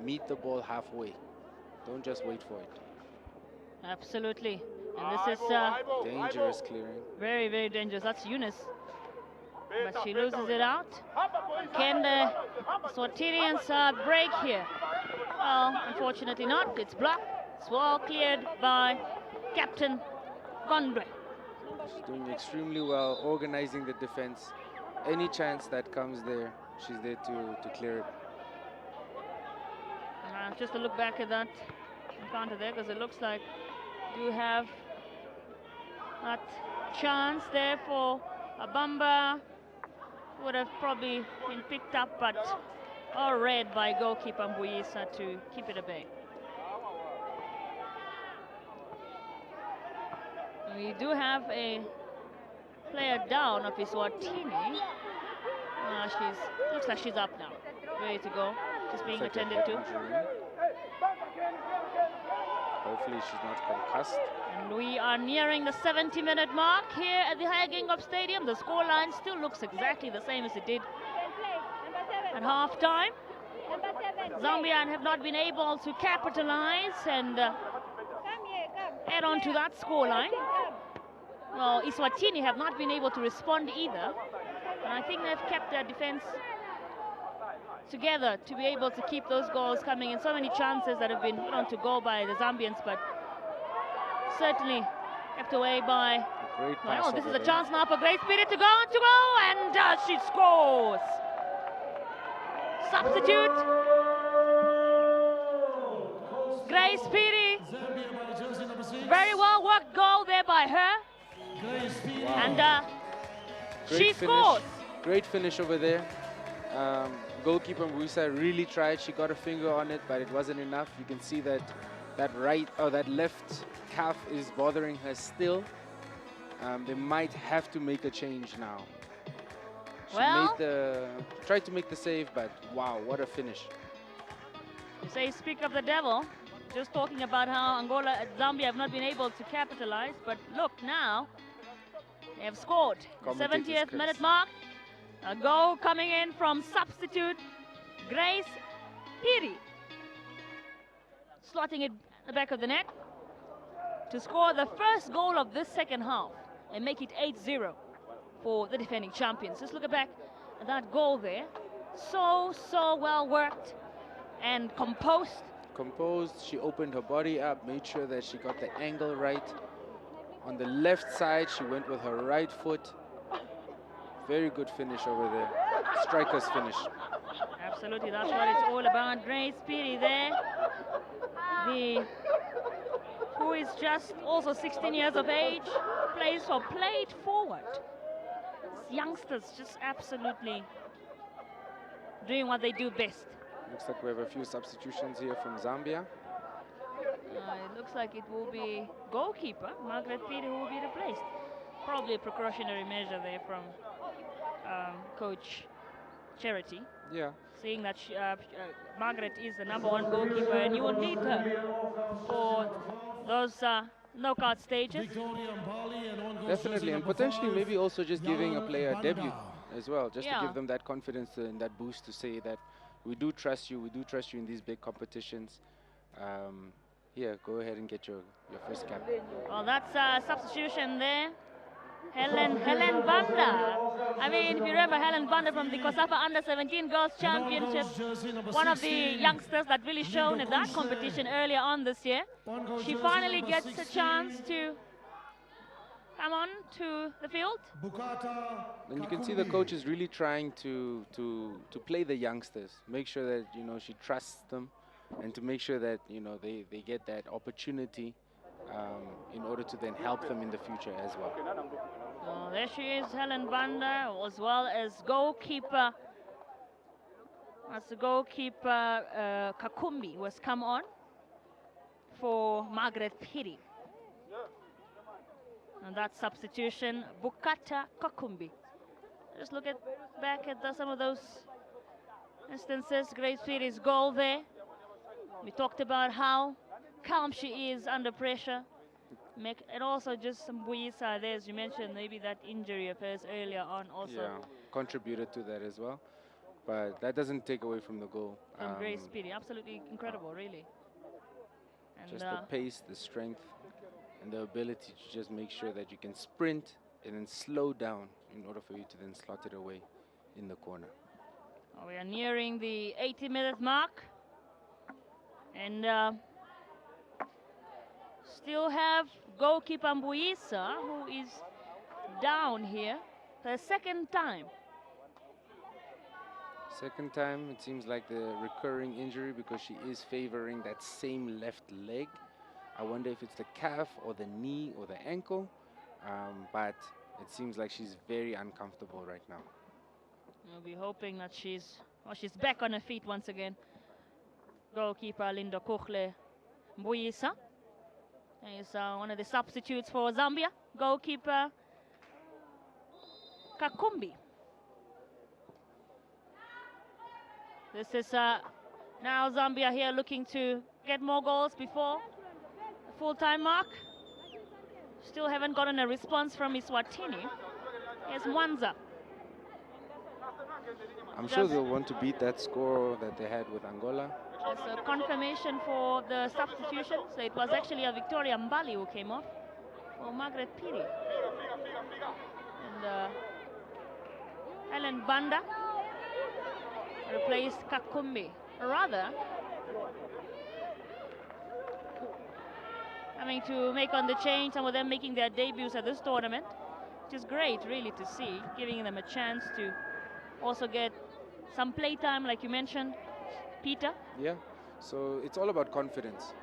Meet the ball halfway. Don't just wait for it. Absolutely. And this is dangerous clearing. Very, very dangerous. That's Eunice. But she loses it out. Can the Swatinians break here? Well, unfortunately not. It's blocked. It's well cleared by Captain Gondwe. She's doing extremely well, organizing the defense. Any chance that comes there, she's there to clear it. Just to look back at that encounter there, because it looks like you have that chance there for Abamba. Would have probably been picked up, but all read by goalkeeper Mbuyisa to keep it at bay. We do have a player down of Eswatini. Looks like she's up now, ready to go. She's being attended to. Hopefully she's not concussed. And we are nearing the 70-minute mark here at the Hyagingo Stadium. The scoreline still looks exactly the same as it did at half-time. Zambian have not been able to capitalize and add on to that scoreline. Well, Eswatini have not been able to respond either. And I think they've kept their defense together to be able to keep those goals coming in. So many chances that have been put on to goal by the Zambians, but certainly kept away by... Well, this is a chance now for Grace Spirit to go, and she scores! Substitute. Grace Spirit. Very well worked goal there by her. Wow. And she scores. Great finish over there. Goalkeeper Mbuyisa really tried. She got a finger on it, but it wasn't enough. You can see that that left calf is bothering her still. They might have to make a change now. She tried to make the save, but wow, what a finish. You say speak of the devil. Just talking about how Angola and Zambia have not been able to capitalize, but look now, they have scored. 70th minute mark. A goal coming in from substitute Grace Piri. Slotting it at the back of the net to score the first goal of this second half and make it 8-0 for the defending champions. Just look back at that goal there. So well worked and composed. She opened her body up, made sure that she got the angle right. On the left side, she went with her right foot. Very good finish over there. Striker's finish. Absolutely, that's what it's all about. Grace Piri there. Who is just also 16 years of age, plays for played forward. Youngsters just absolutely doing what they do best. Looks like we have a few substitutions here from Zambia. It looks like it will be goalkeeper Margaret Piri who will be replaced. Probably a precautionary measure there from Coach Charity. Yeah. Saying that Margaret is the #1 goalkeeper and you will need her for those knockout stages. Definitely, and potentially maybe also just giving a player a debut as well, just to give them that confidence and that boost to say that we do trust you in these big competitions. Here, go ahead and get your first cap. Well, that's a substitution there. Helen Banda. I mean, if you remember Helen Banda from the COSAFA Under-17 Girls Championship, one of the youngsters that really shone at that competition earlier on this year. She finally gets a chance to come on to the field. Bukata And you can see the Kakumbi. coach is really trying to play the youngsters, make sure that, you know, she trusts them, and to make sure that, you know, they get that opportunity in order to then help them in the future as well. So there she is, Helen Banda, as well as goalkeeper. That's the goalkeeper Kakumbi was come on for Margaret Piri. And that substitution, Bukata Kakumbi. Just look back at some of those instances. Grace Piri's goal there. We talked about how calm she is under pressure. And also just some Buisa there, as you mentioned, maybe that injury of hers earlier on also. Yeah, contributed to that as well. But that doesn't take away from the goal. From Grace Piri, absolutely incredible, really. And just the pace, the strength, and the ability to just make sure that you can sprint and then slow down in order for you to then slot it away in the corner. We are nearing the 80-minute mark. And still have goalkeeper Mbuisa, who is down here for the second time. Second time, it seems like the recurring injury because she is favoring that same left leg. I wonder if it's the calf or the knee or the ankle, but it seems like she's very uncomfortable right now. We'll be hoping that she's back on her feet once again. Goalkeeper Linda Kukhle Mbuisa is one of the substitutes for Zambia. Goalkeeper Kakumbi. This is now Zambia here looking to get more goals before the full-time mark. Still haven't gotten a response from Eswatini. Here's Mwanza. I'm sure they'll want to beat that score that they had with Angola. There's a confirmation for the substitutions. So it was actually a Victoria Mbali who came off for Margaret Piri. And Helen Banda replaced Kakumbi. Rather, having to make on the change, some of them making their debuts at this tournament, which is great really to see, giving them a chance to also get some playtime, like you mentioned, Peter. Yeah, so it's all about confidence,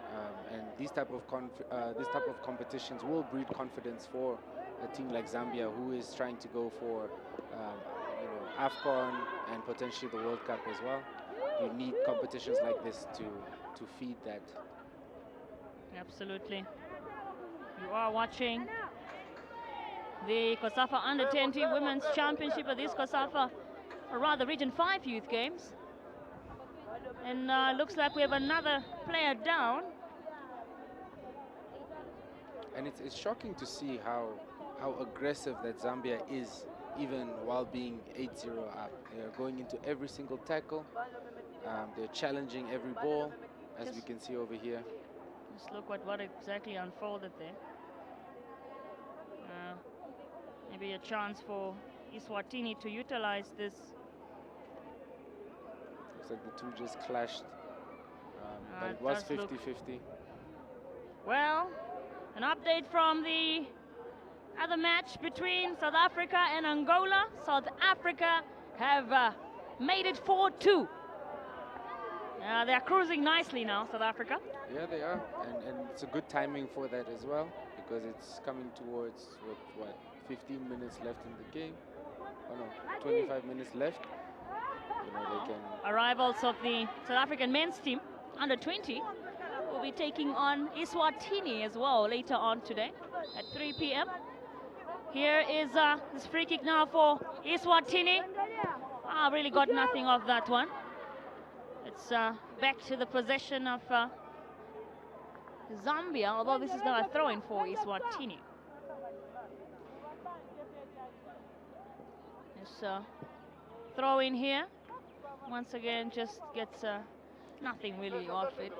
and these type of competitions will breed confidence for a team like Zambia, who is trying to go for you know, AFCON and potentially the World Cup as well. You need competitions like this to feed that. Absolutely. You are watching the COSAFA Under-20 Women's Championship of this COSAFA, or rather Region 5 Youth Games. And looks like we have another player down. And it's shocking to see how aggressive that Zambia is, even while being 8-0 up. They're going into every single tackle. They're challenging every ball, as we can see over here. Just look at what exactly unfolded there. Maybe a chance for Eswatini to utilize this. Looks like the two just clashed, but it was 50-50. Well, an update from the other match between South Africa and Angola. South Africa have made it 4-2. They are cruising nicely now, South Africa. Yeah, they are, and it's a good timing for that as well, because it's coming towards what 15 minutes left in the game. Oh no, 25 minutes left. You know, they can. Arrivals of the South African men's team, under 20, will be taking on Eswatini as well later on today at 3 p.m. Here is this free kick now for Eswatini. Really got nothing of that one. It's back to the possession of Zambia, although this is now a throw-in for Eswatini. This throw-in here, once again, just gets nothing really off it.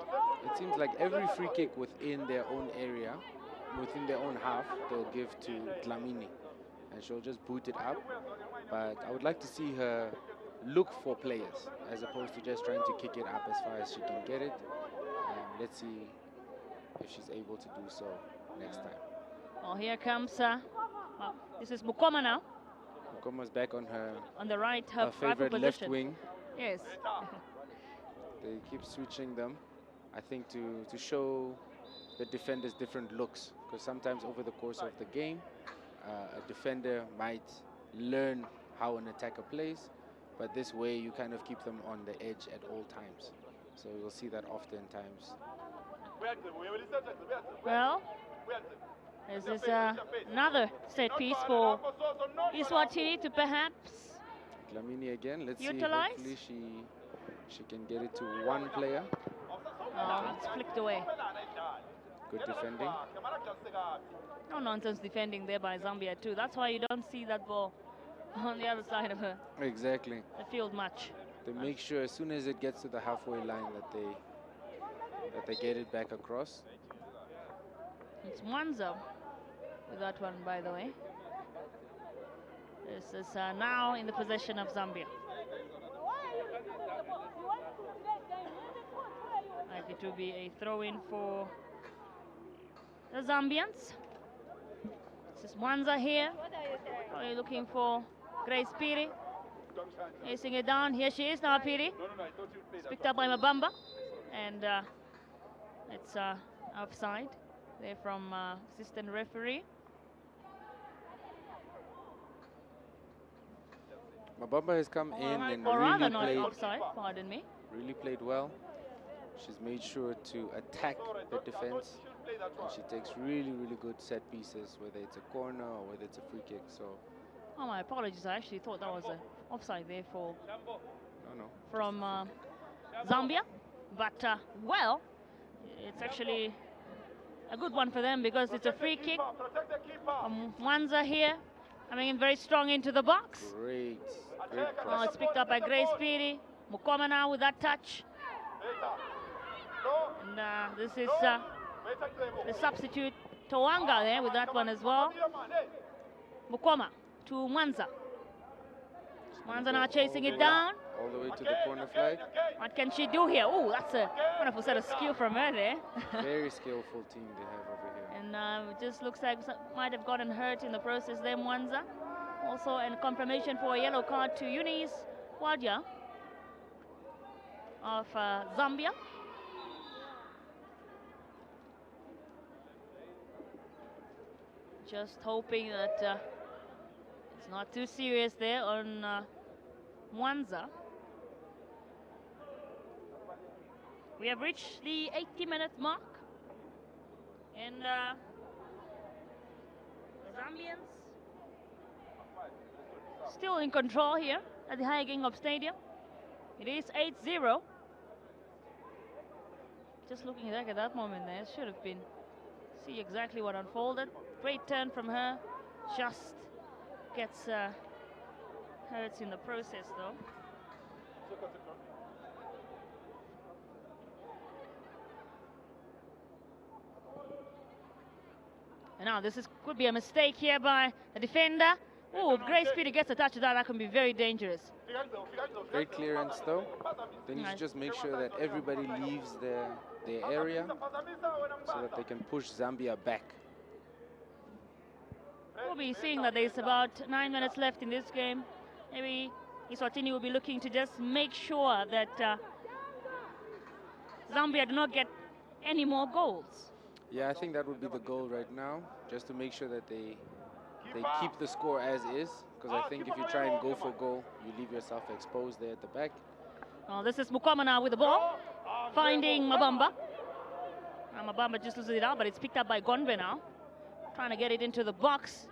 It seems like every free kick within their own area, within their own half, they'll give to Dlamini, and she'll just boot it up. But I would like to see her look for players as opposed to just trying to kick it up as far as she can get it. Let's see if she's able to do so next time. Well, here comes This is Mukoma now. Mukoma's back on her, On the right, her her rightful favorite left position. wing. Yes. They keep switching them, I think, to show the defenders different looks. Because sometimes over the course of the game, a defender might learn how an attacker plays, but this way you kind of keep them on the edge at all times. So you'll see that oftentimes. Well, this is another set piece for Eswatini to perhaps Dlamini again. Let's utilize. see. Hopefully she can get it to one player. Oh, it's flicked away. Good defending. No nonsense defending there by Zambia too. That's why you don't see that ball on the other side of Exactly. the field much. They make sure as soon as it gets to the halfway line that they get it back across. It's Mwanza with that one, by the way. This is now in the possession of Zambia. Like it will be a throw-in for the Zambians. This is Mwanza here. Probably looking for Grace Piri. Chasing it down. Here she is now, Piri. It's picked up by Mabamba. And it's offside there from assistant referee. Mabamba has come in and Or rather really not played, offside, pardon me. really played well. She's made sure to attack the defense. And she takes really, really good set pieces, whether it's a corner or whether it's a free kick. So, Oh, my apologies. I actually thought that was an offside there for no. from Zambia. But, well, it's actually a good one for them because it's a free kick. Mwanza here, coming in very strong into the box. Great Oh, cross. it's picked up by Grace Piri. Mukoma now with that touch. And this is the substitute Toanga there with that one as well. Mukoma to Mwanza. Mwanza now chasing it down. All the way to the corner flag. What can she do here? Oh, that's a wonderful set of skill from her there. Very skillful team they have over here. And it just looks like might have gotten hurt in the process there, Mwanza. Also, a confirmation for a yellow card to Eunice Wadja of Zambia. Just hoping that it's not too serious there on Mwanza. We have reached the 80-minute mark. And the Zambians still in control here at the High Stadium. It is 8-0. Just looking back at that moment there, should have been see exactly what unfolded. Great turn from her. Just gets hurts in the process though. And now this could be a mistake here by the defender. Oh, if Grace Piri gets a touch of that, that can be very dangerous. Great clearance though. They need to just make sure that everybody leaves their area so that they can push Zambia back. We'll be seeing that there's about 9 minutes left in this game. Maybe Eswatini will be looking to just make sure that Zambia do not get any more goals. Yeah, I think that would be the goal right now, just to make sure that they keep the score as is. Because I think if you try and go for goal, you leave yourself exposed there at the back. Oh, this is Mukoma now with the ball, finding Mabamba. Mabamba just loses it out, but it's picked up by Gonbe now. Trying to get it into the box.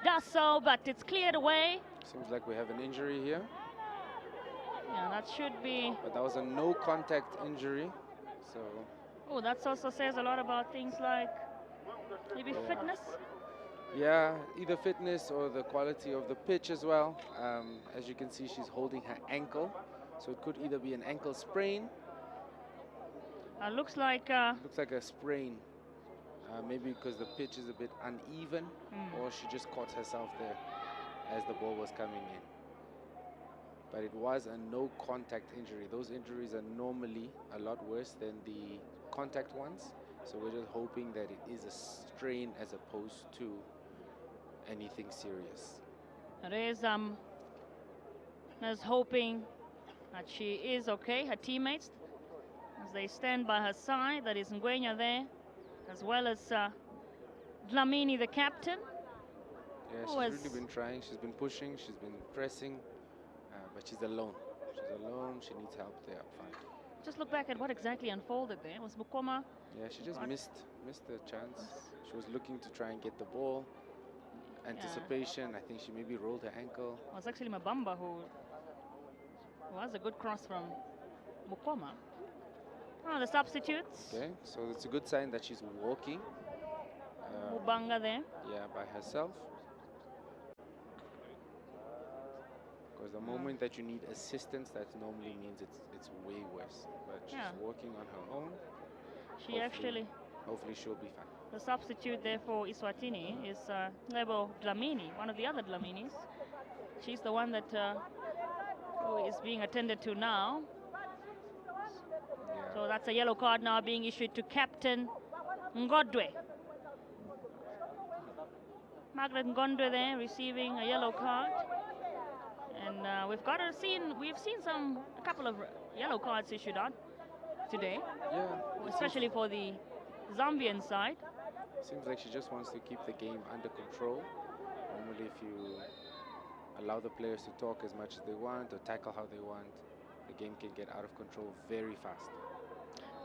Does so, but it's cleared away. Seems like we have an injury here. Yeah, that should be... But that was a no-contact injury, so... Oh, that also says a lot about things like maybe fitness. Yeah, either fitness or the quality of the pitch as well. As you can see, she's holding her ankle, so it could either be an ankle sprain. Looks like a sprain, maybe because the pitch is a bit uneven, or she just caught herself there as the ball was coming in. But it was a no-contact injury. Those injuries are normally a lot worse than the contact ones, so we're just hoping that it is a strain as opposed to anything serious. Is hoping that she is okay. Her teammates, as they stand by her side, that is Ngwenya there, as well as Dlamini, the captain. Yeah, she's really been trying. She's been pushing. She's been pressing, but she's alone. She's alone. She needs help there up front. Just look back at what exactly unfolded there. Was Mukoma? Yeah, she just missed the chance. She was looking to try and get the ball. Anticipation. I think she maybe rolled her ankle. It was actually Mabamba who was a good cross from Mukoma. Oh, the substitutes. Okay, so it's a good sign that she's walking. Mubanga there. Yeah, by herself. Because the moment that you need assistance, that normally means it's way worse. But she's walking on her own. Hopefully she'll be fine. The substitute there for Eswatini is Lebo Dlamini, one of the other Dlaminis. She's the one that who is being attended to now. So that's a yellow card now being issued to Captain Ngodwe. Margaret Ngondwe there receiving a yellow card. And we've seen a couple of yellow cards issued out today. Yeah. Especially for the Zambian side. Seems like she just wants to keep the game under control. Normally if you allow the players to talk as much as they want or tackle how they want, the game can get out of control very fast.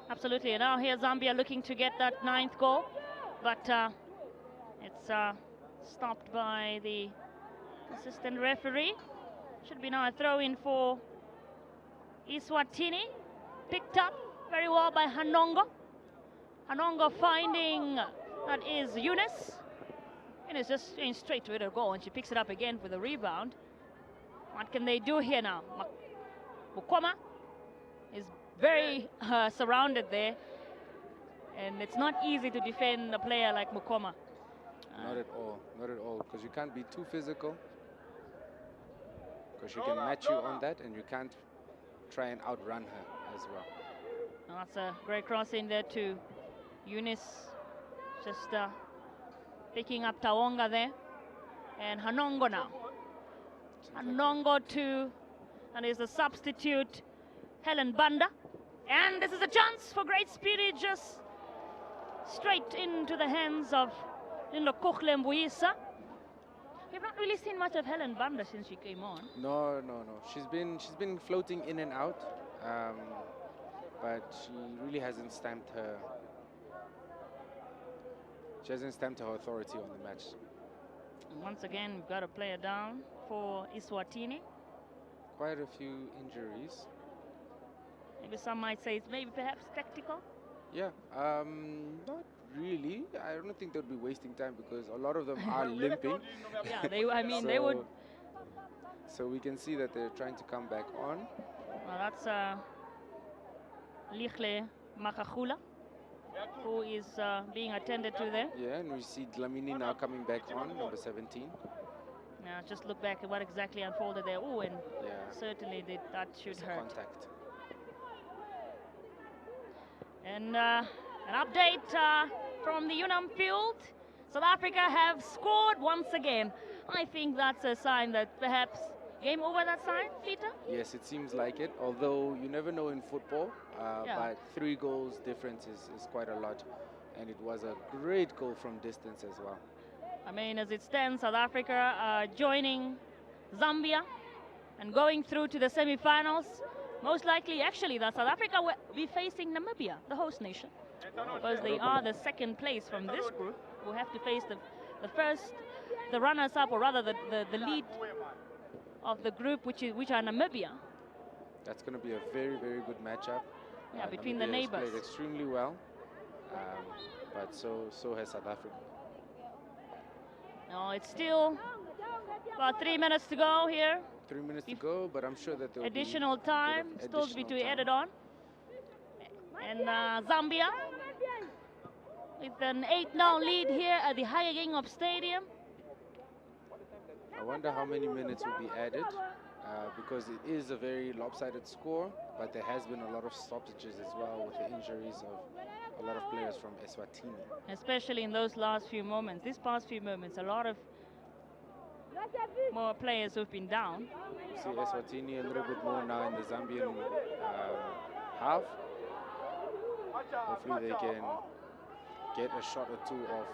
Absolutely. And now here Zambia looking to get that 9th goal. But it's stopped by the assistant referee. Should be now a throw-in for Eswatini. Picked up very well by Hanongo. Hanongo finding that is Eunice. And it's just going straight to her goal, and she picks it up again with a rebound. What can they do here now? Mukoma is very surrounded there. And it's not easy to defend a player like Mukoma. Not at all, not at all, because you can't be too physical. Because she can match you on that, and you can't try and outrun her as well. Now that's a great cross in there to Eunice, just picking up Tawonga there. And Hanongo now. Hanongo and is a substitute, Helen Banda. And this is a chance for Great Spirit, just straight into the hands of Lindo Kukhle Mbuyisa. We've not really seen much of Helen Banda since she came on. No. She's been floating in and out, but she really hasn't stamped her. She hasn't stamped her authority on the match. And once again, we've got a player down for Eswatini. Quite a few injuries. Maybe some might say it's maybe perhaps tactical. Yeah, not really. I don't think they'll be wasting time because a lot of them are limping. Yeah, they would. So we can see that they're trying to come back on. Well, that's Lichle Makachula, who is being attended to there. Yeah, and we see Dlamini now coming back on, number 17. Now just look back at what exactly unfolded there. Oh, and certainly that should hurt. Contact. And an update from the Unam field. South Africa have scored once again. I think that's a sign that perhaps game over that side, Peter? Yes, it seems like it, although you never know in football, but 3 goals difference is quite a lot. And it was a great goal from distance as well. I mean, as it stands, South Africa joining Zambia and going through to the semi-finals. Most likely, actually, that South Africa will be facing Namibia, the host nation, because they are the second place from this group, who have to face the runners-up, or rather the lead of the group, which are Namibia. That's going to be a very, very good matchup. Yeah, between Namibia the neighbors. has played extremely well, but so has South Africa. No, it's still about 3 minutes to go here. 3 minutes to go, but I'm sure that there will be additional time still to be added on. And Zambia with an 8-0 lead here at the Hyaginop Stadium. I wonder how many minutes will be added, because it is a very lopsided score, but there has been a lot of stoppages as well with the injuries of a lot of players from Eswatini. Especially in those last few moments, these past few moments, a lot of more players who've been down. See Eswatini a little bit more now in the Zambian half. Hopefully they can get a shot or two off.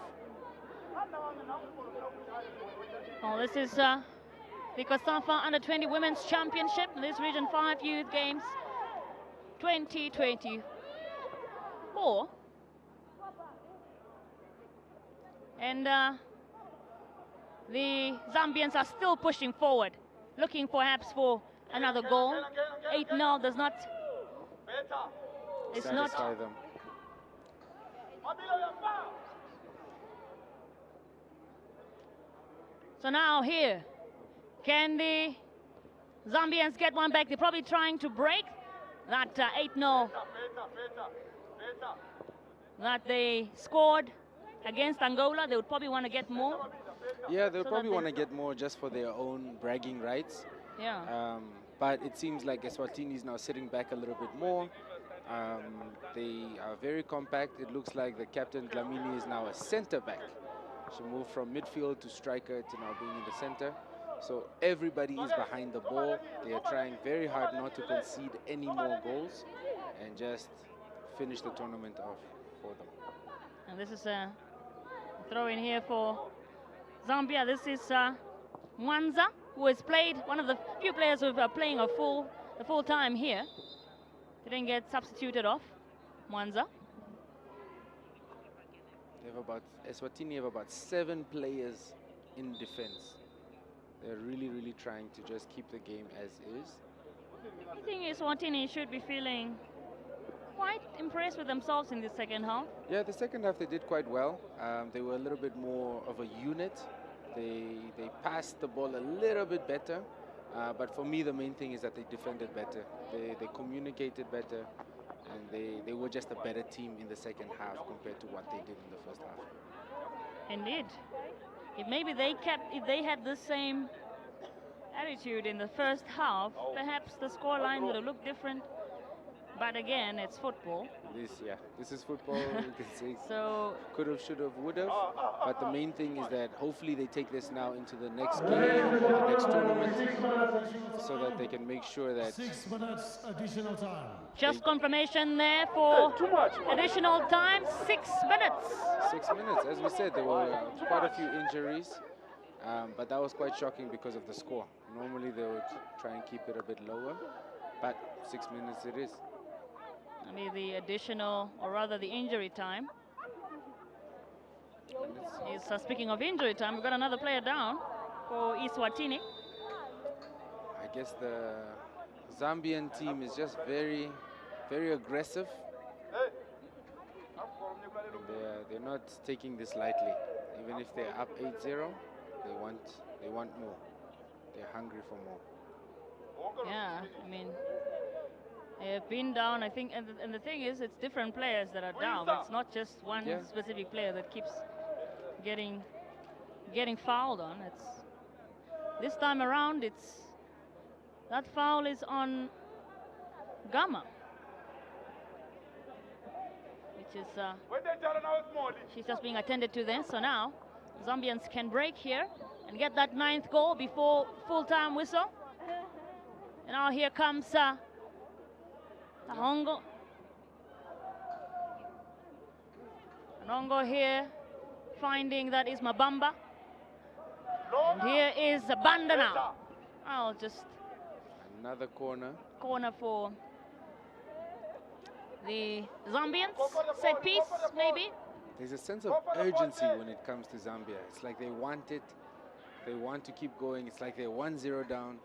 Well, this is the COSAFA Under-20 Women's Championship in this Region 5 Youth Games 2024. And the Zambians are still pushing forward, looking perhaps for another goal. 8-0 does not, it's not Satisfy them. So now here, can the Zambians get one back? They're probably trying to break that 8-0 that they scored against Angola. They would probably want to get more. Yeah, they'll So probably that want to get more just for their own bragging rights. Yeah. But it seems like Eswatini is now sitting back a little bit more. They are very compact. It looks like the captain Dlamini is now a center back. She moved from midfield to striker to now being in the center. So everybody is behind the ball. They are trying very hard not to concede any more goals and just finish the tournament off for them. And this is a throw in here for Zambia. This is Mwanza, who has played, one of the few players who are playing the full time here. Didn't get substituted off, Mwanza. Eswatini have about 7 players in defense. They're really trying to just keep the game as is. I think Eswatini should be feeling quite impressed with themselves in the second half. Yeah, the second half they did quite well. They were a little bit more of a unit. They passed the ball a little bit better. But for me, the main thing is that they defended better. They communicated better. And they were just a better team in the second half compared to what they did in the first half. Indeed. If maybe if they had the same attitude in the first half, perhaps the scoreline would have looked different. But again, it's football. This is football. You can say So could have, should have, would have. But the main thing is that hopefully they take this now into the next game, the next tournament, so that they can make sure that 6 minutes additional time. just confirmation there for additional time, 6 minutes. 6 minutes. As we said, there were quite a few injuries, but that was quite shocking because of the score. Normally they would try and keep it a bit lower, but 6 minutes it is. I mean, the additional, or rather the injury time. Speaking of injury time, we've got another player down for Eswatini. I guess the Zambian team is just very aggressive. They're not taking this lightly. Even if they're up 8-0, they want more. They're hungry for more. Yeah, I mean, they've been down, I think, and the thing is, it's different players that are down. It's not just one specific player that keeps getting fouled on. It's this time around, that foul is on Gama, which is she's just being attended to there. So now Zambians can break here and get that 9th goal before full-time whistle. And now here comes Hongo. Hongo here, finding that is Mabamba. And here is Banda now. Oh, just another corner for the Zambians. Set piece, maybe. There's a sense of urgency when it comes to Zambia. It's like they want it. They want to keep going. It's like they're 1-0 down.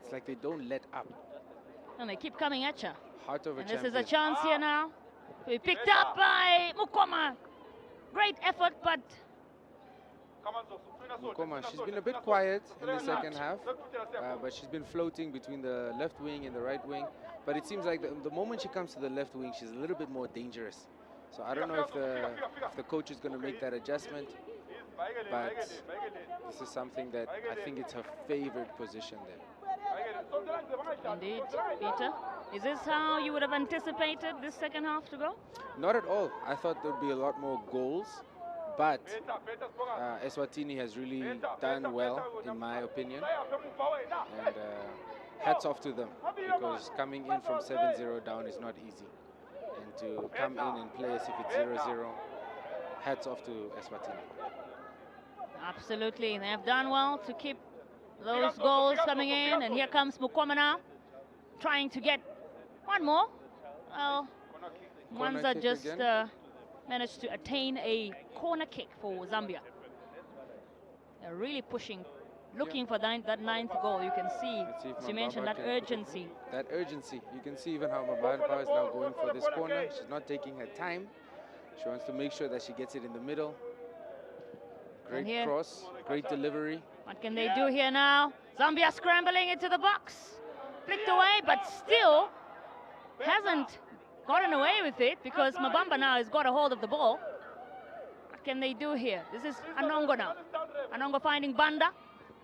It's like they don't let up. And they keep coming at you. Heart of a and champion. This is a chance here now. We picked up by Mukoma. Great effort, but Mukoma, she's been a bit quiet in the second half, but she's been floating between the left wing and the right wing. But it seems like the moment she comes to the left wing, she's a little bit more dangerous. So I don't know if the coach is going to make that adjustment, but this is something that I think it's her favorite position there. Indeed, Peter. Is this how you would have anticipated this second half to go? Not at all. I thought there'd be a lot more goals, But Eswatini has really done well, in my opinion. And hats off to them, because coming in from 7-0 down is not easy. And to come in and play as if it's 0-0, hats off to Eswatini. Absolutely, they have done well to keep those goals coming in. And here comes Mukoma now, trying to get one more. Well, Mwanza just managed to attain a corner kick for Zambia. They're really pushing, looking for that ninth goal. You can see, as you mentioned, that urgency. That urgency. You can see even how Mabamba is now going for this corner. She's not taking her time. She wants to make sure that she gets it in the middle. Great cross, great delivery. What can they do here now? Zambia scrambling into the box. Flicked away, but still hasn't gotten away with it, because Mabamba now has got a hold of the ball. What can they do here? This is Anongo now. Anongo finding Banda.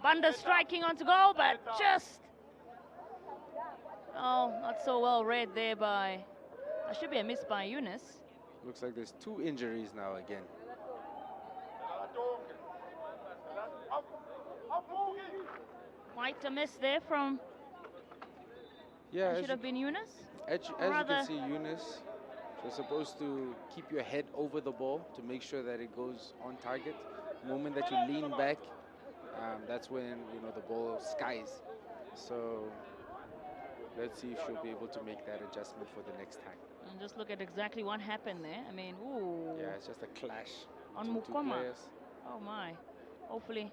Banda striking onto goal, but just... Oh, not so well read there by... That should be a miss by Yunus. Looks like there's 2 injuries now again. Quite a miss there from... Yeah, it should have been Yunus. As you can see, Yunus, you're supposed to keep your head over the ball to make sure that it goes on target. The moment that you lean back, that's when the ball skies. So let's see if she'll be able to make that adjustment for the next time. And just look at exactly what happened there. I mean, ooh. Yeah, it's just a clash on between two Mukoma. players. Oh my. Hopefully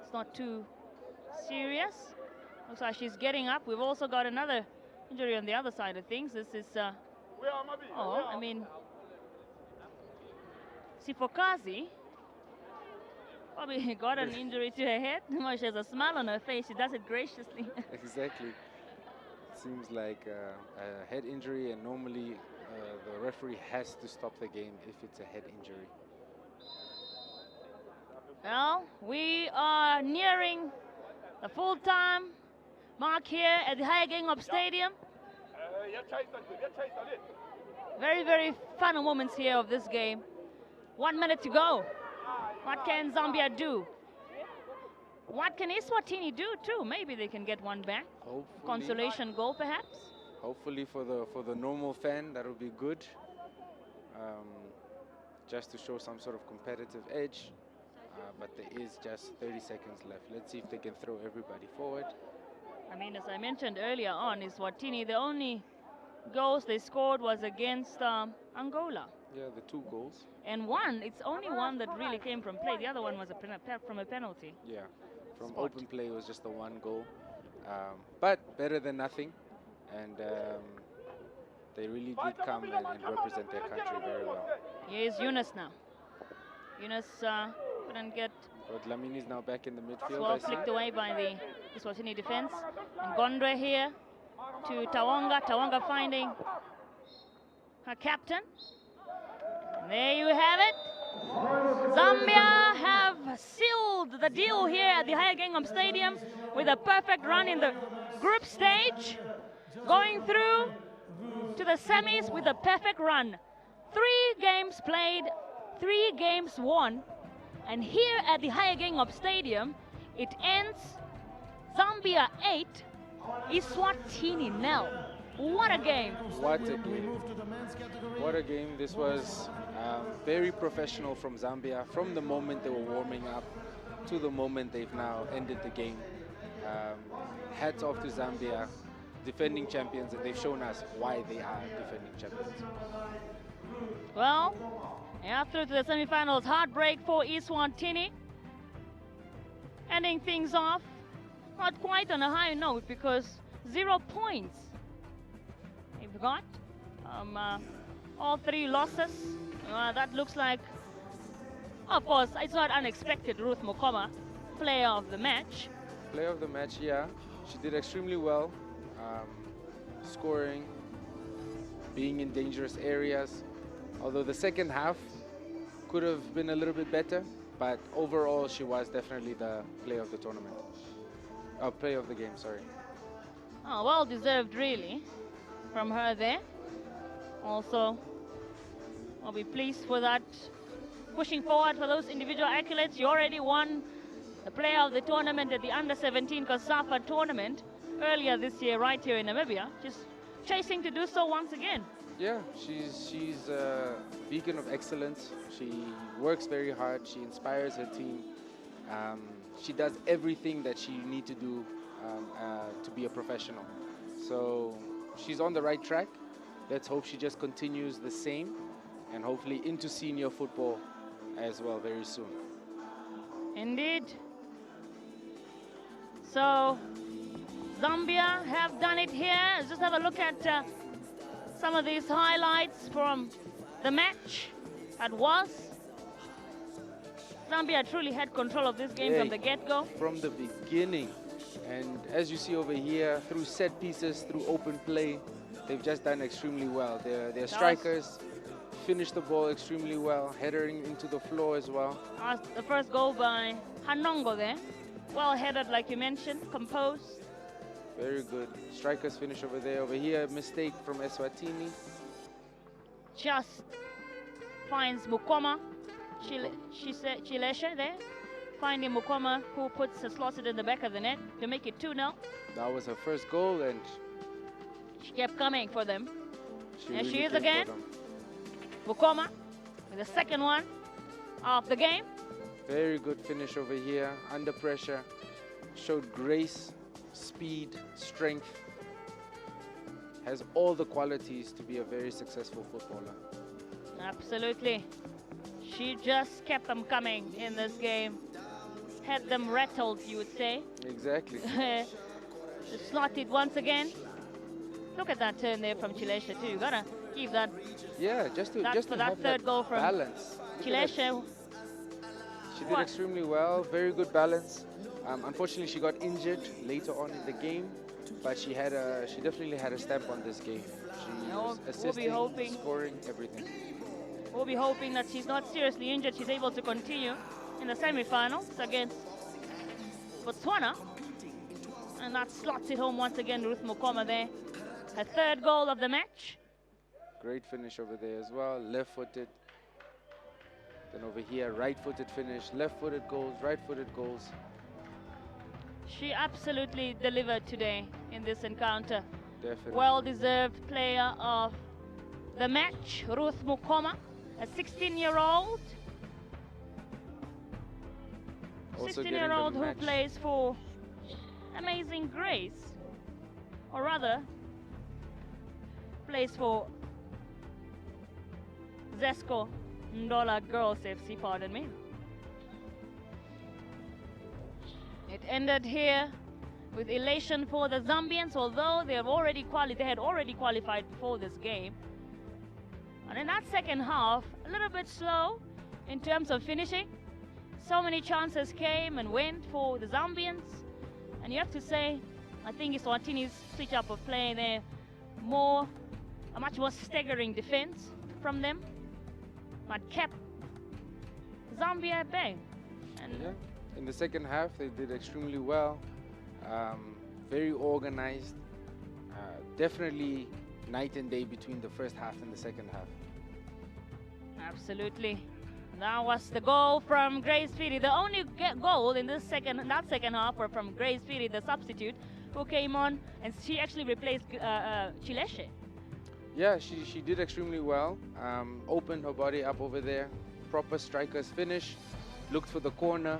it's not too serious. Looks like she's getting up. We've also got another injury on the other side of things. This is, I mean, Sifokazi probably got an injury to her head. She has a smile on her face. She does it graciously. Exactly. Seems like a head injury, and normally the referee has to stop the game if it's a head injury. Well, we are nearing the full-time mark here at the Hyagenop Stadium. Very, very final moments here of this game. 1 minute to go. What can Zambia do? What can Eswatini do too? Maybe they can get one back. Hopefully, consolation goal, perhaps. Hopefully for the normal fan, that would be good. Just to show some sort of competitive edge. But there is just 30 seconds left. Let's see if they can throw everybody forward. I mean, as I mentioned earlier on, Eswatini, the only goals they scored was against Angola. Yeah, the 2 goals. And it's only one that really came from play. The other one was from a penalty. Yeah, from open play it was just the 1 goal. But better than nothing. And they really did come and represent their country very well. Here's Yunus now. Yunus couldn't get... But Lamini is now back in the midfield. Well flicked away by the Eswatini defense. And Gondwe here to Tawonga. Tawonga finding her captain. And there you have it. Zambia have sealed the deal here at the Hyagenop Stadium with a perfect run in the group stage, going through to the semis with a perfect run. 3 games played, 3 games won, and here at the Hyagenop Stadium, it ends Zambia 8, Eswatini 0. What a game! What a game! What a game! This was very professional from Zambia, from the moment they were warming up to the moment they've now ended the game. Hats off to Zambia, defending champions, and they've shown us why they are defending champions. Well, through to the semi-finals, heartbreak for Eswatini. Ending things off, not quite on a high note, because 0 points. They've got all 3 losses. That looks like, of course, it's not unexpected. Ruth Mukoma, player of the match. Player of the match, yeah. She did extremely well, scoring, being in dangerous areas. Although the second half could have been a little bit better, but overall she was definitely the player of the tournament. Player of the game, sorry. Oh, well deserved, really, from her there. Also, I'll be pleased for that pushing forward for those individual accolades. You already won the player of the tournament at the under-17 COSAFA tournament earlier this year right here in Namibia. Just chasing to do so once again. Yeah, she's a beacon of excellence. She works very hard. She inspires her team. She does everything that she needs to do to be a professional. So she's on the right track. Let's hope she just continues the same and hopefully into senior football as well very soon. Indeed. So Zambia have done it here. Let's just have a look at some of these highlights from the match that was. Zambia truly had control of this game from the get-go. From the beginning. And as you see over here, through set pieces, through open play, they've just done extremely well. Their strikers finished the ball extremely well, headering into the floor as well. The first goal by Hanongo there. Well headed, like you mentioned, composed. Very good. Strikers finish over there. Over here, mistake from Eswatini. Just finds Mukoma. Chileshe there. Finding Mukoma, who slots it in the back of the net to make it 2-0. That was her first goal, and she kept coming for them. And really she is again. Mukoma with the second one of the game. Very good finish over here, under pressure. Showed grace, speed, strength. Has all the qualities to be a very successful footballer. Absolutely. She just kept them coming in this game. Had them rattled, you would say. Exactly. Slotted once again. Look at that turn there from Chileshe too. You gotta keep that. Yeah, just to that have third that goal from balance. Chileshe. She did extremely well. Very good balance. Unfortunately, she got injured later on in the game, but she definitely had a stamp on this game. She was assisting, scoring, everything. We'll be hoping that she's not seriously injured. She's able to continue in the semi-finals against Botswana. And that slots it home once again, Ruth Mukoma there. Her third goal of the match. Great finish over there as well, left-footed. Then over here, right-footed finish, left-footed goals, right-footed goals. She absolutely delivered today in this encounter. Definitely. Well-deserved player of the match, Ruth Mukoma, a 16-year-old. 16-year-old who plays for Amazing Grace, or rather, plays for Zesco Ndola Girls FC, pardon me. It ended here with elation for the Zambians, although they had already qualified before this game. And in that second half, a little bit slow in terms of finishing. So many chances came and went for the Zambians. And you have to say, I think Eswatini's switch up of play there, a much more staggering defense from them, but kept Zambia at bay. And yeah. In the second half, they did extremely well. Very organized. Definitely night and day between the first half and the second half. Absolutely. That was the goal from Grace Phiri. The only goal in that second half were from Grace Phiri, the substitute, who came on, and she actually replaced Chileshe. Yeah, she did extremely well. Opened her body up over there. Proper striker's finish. Looked for the corner.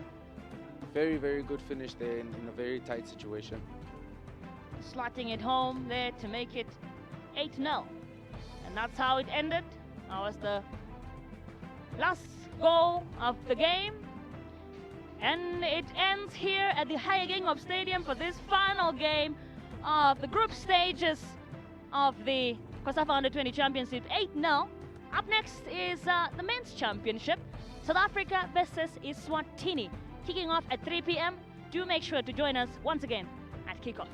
Very, very good finish there in a very tight situation. Slotting it home there to make it 8-0. And that's how it ended. That was the last goal of the game. And it ends here at the Hyaginop Stadium for this final game of the group stages of the COSAFA Under-20 Championship, 8-0. Up next is the Men's Championship, South Africa versus Eswatini, kicking off at 3 p.m. Do make sure to join us once again at kickoff.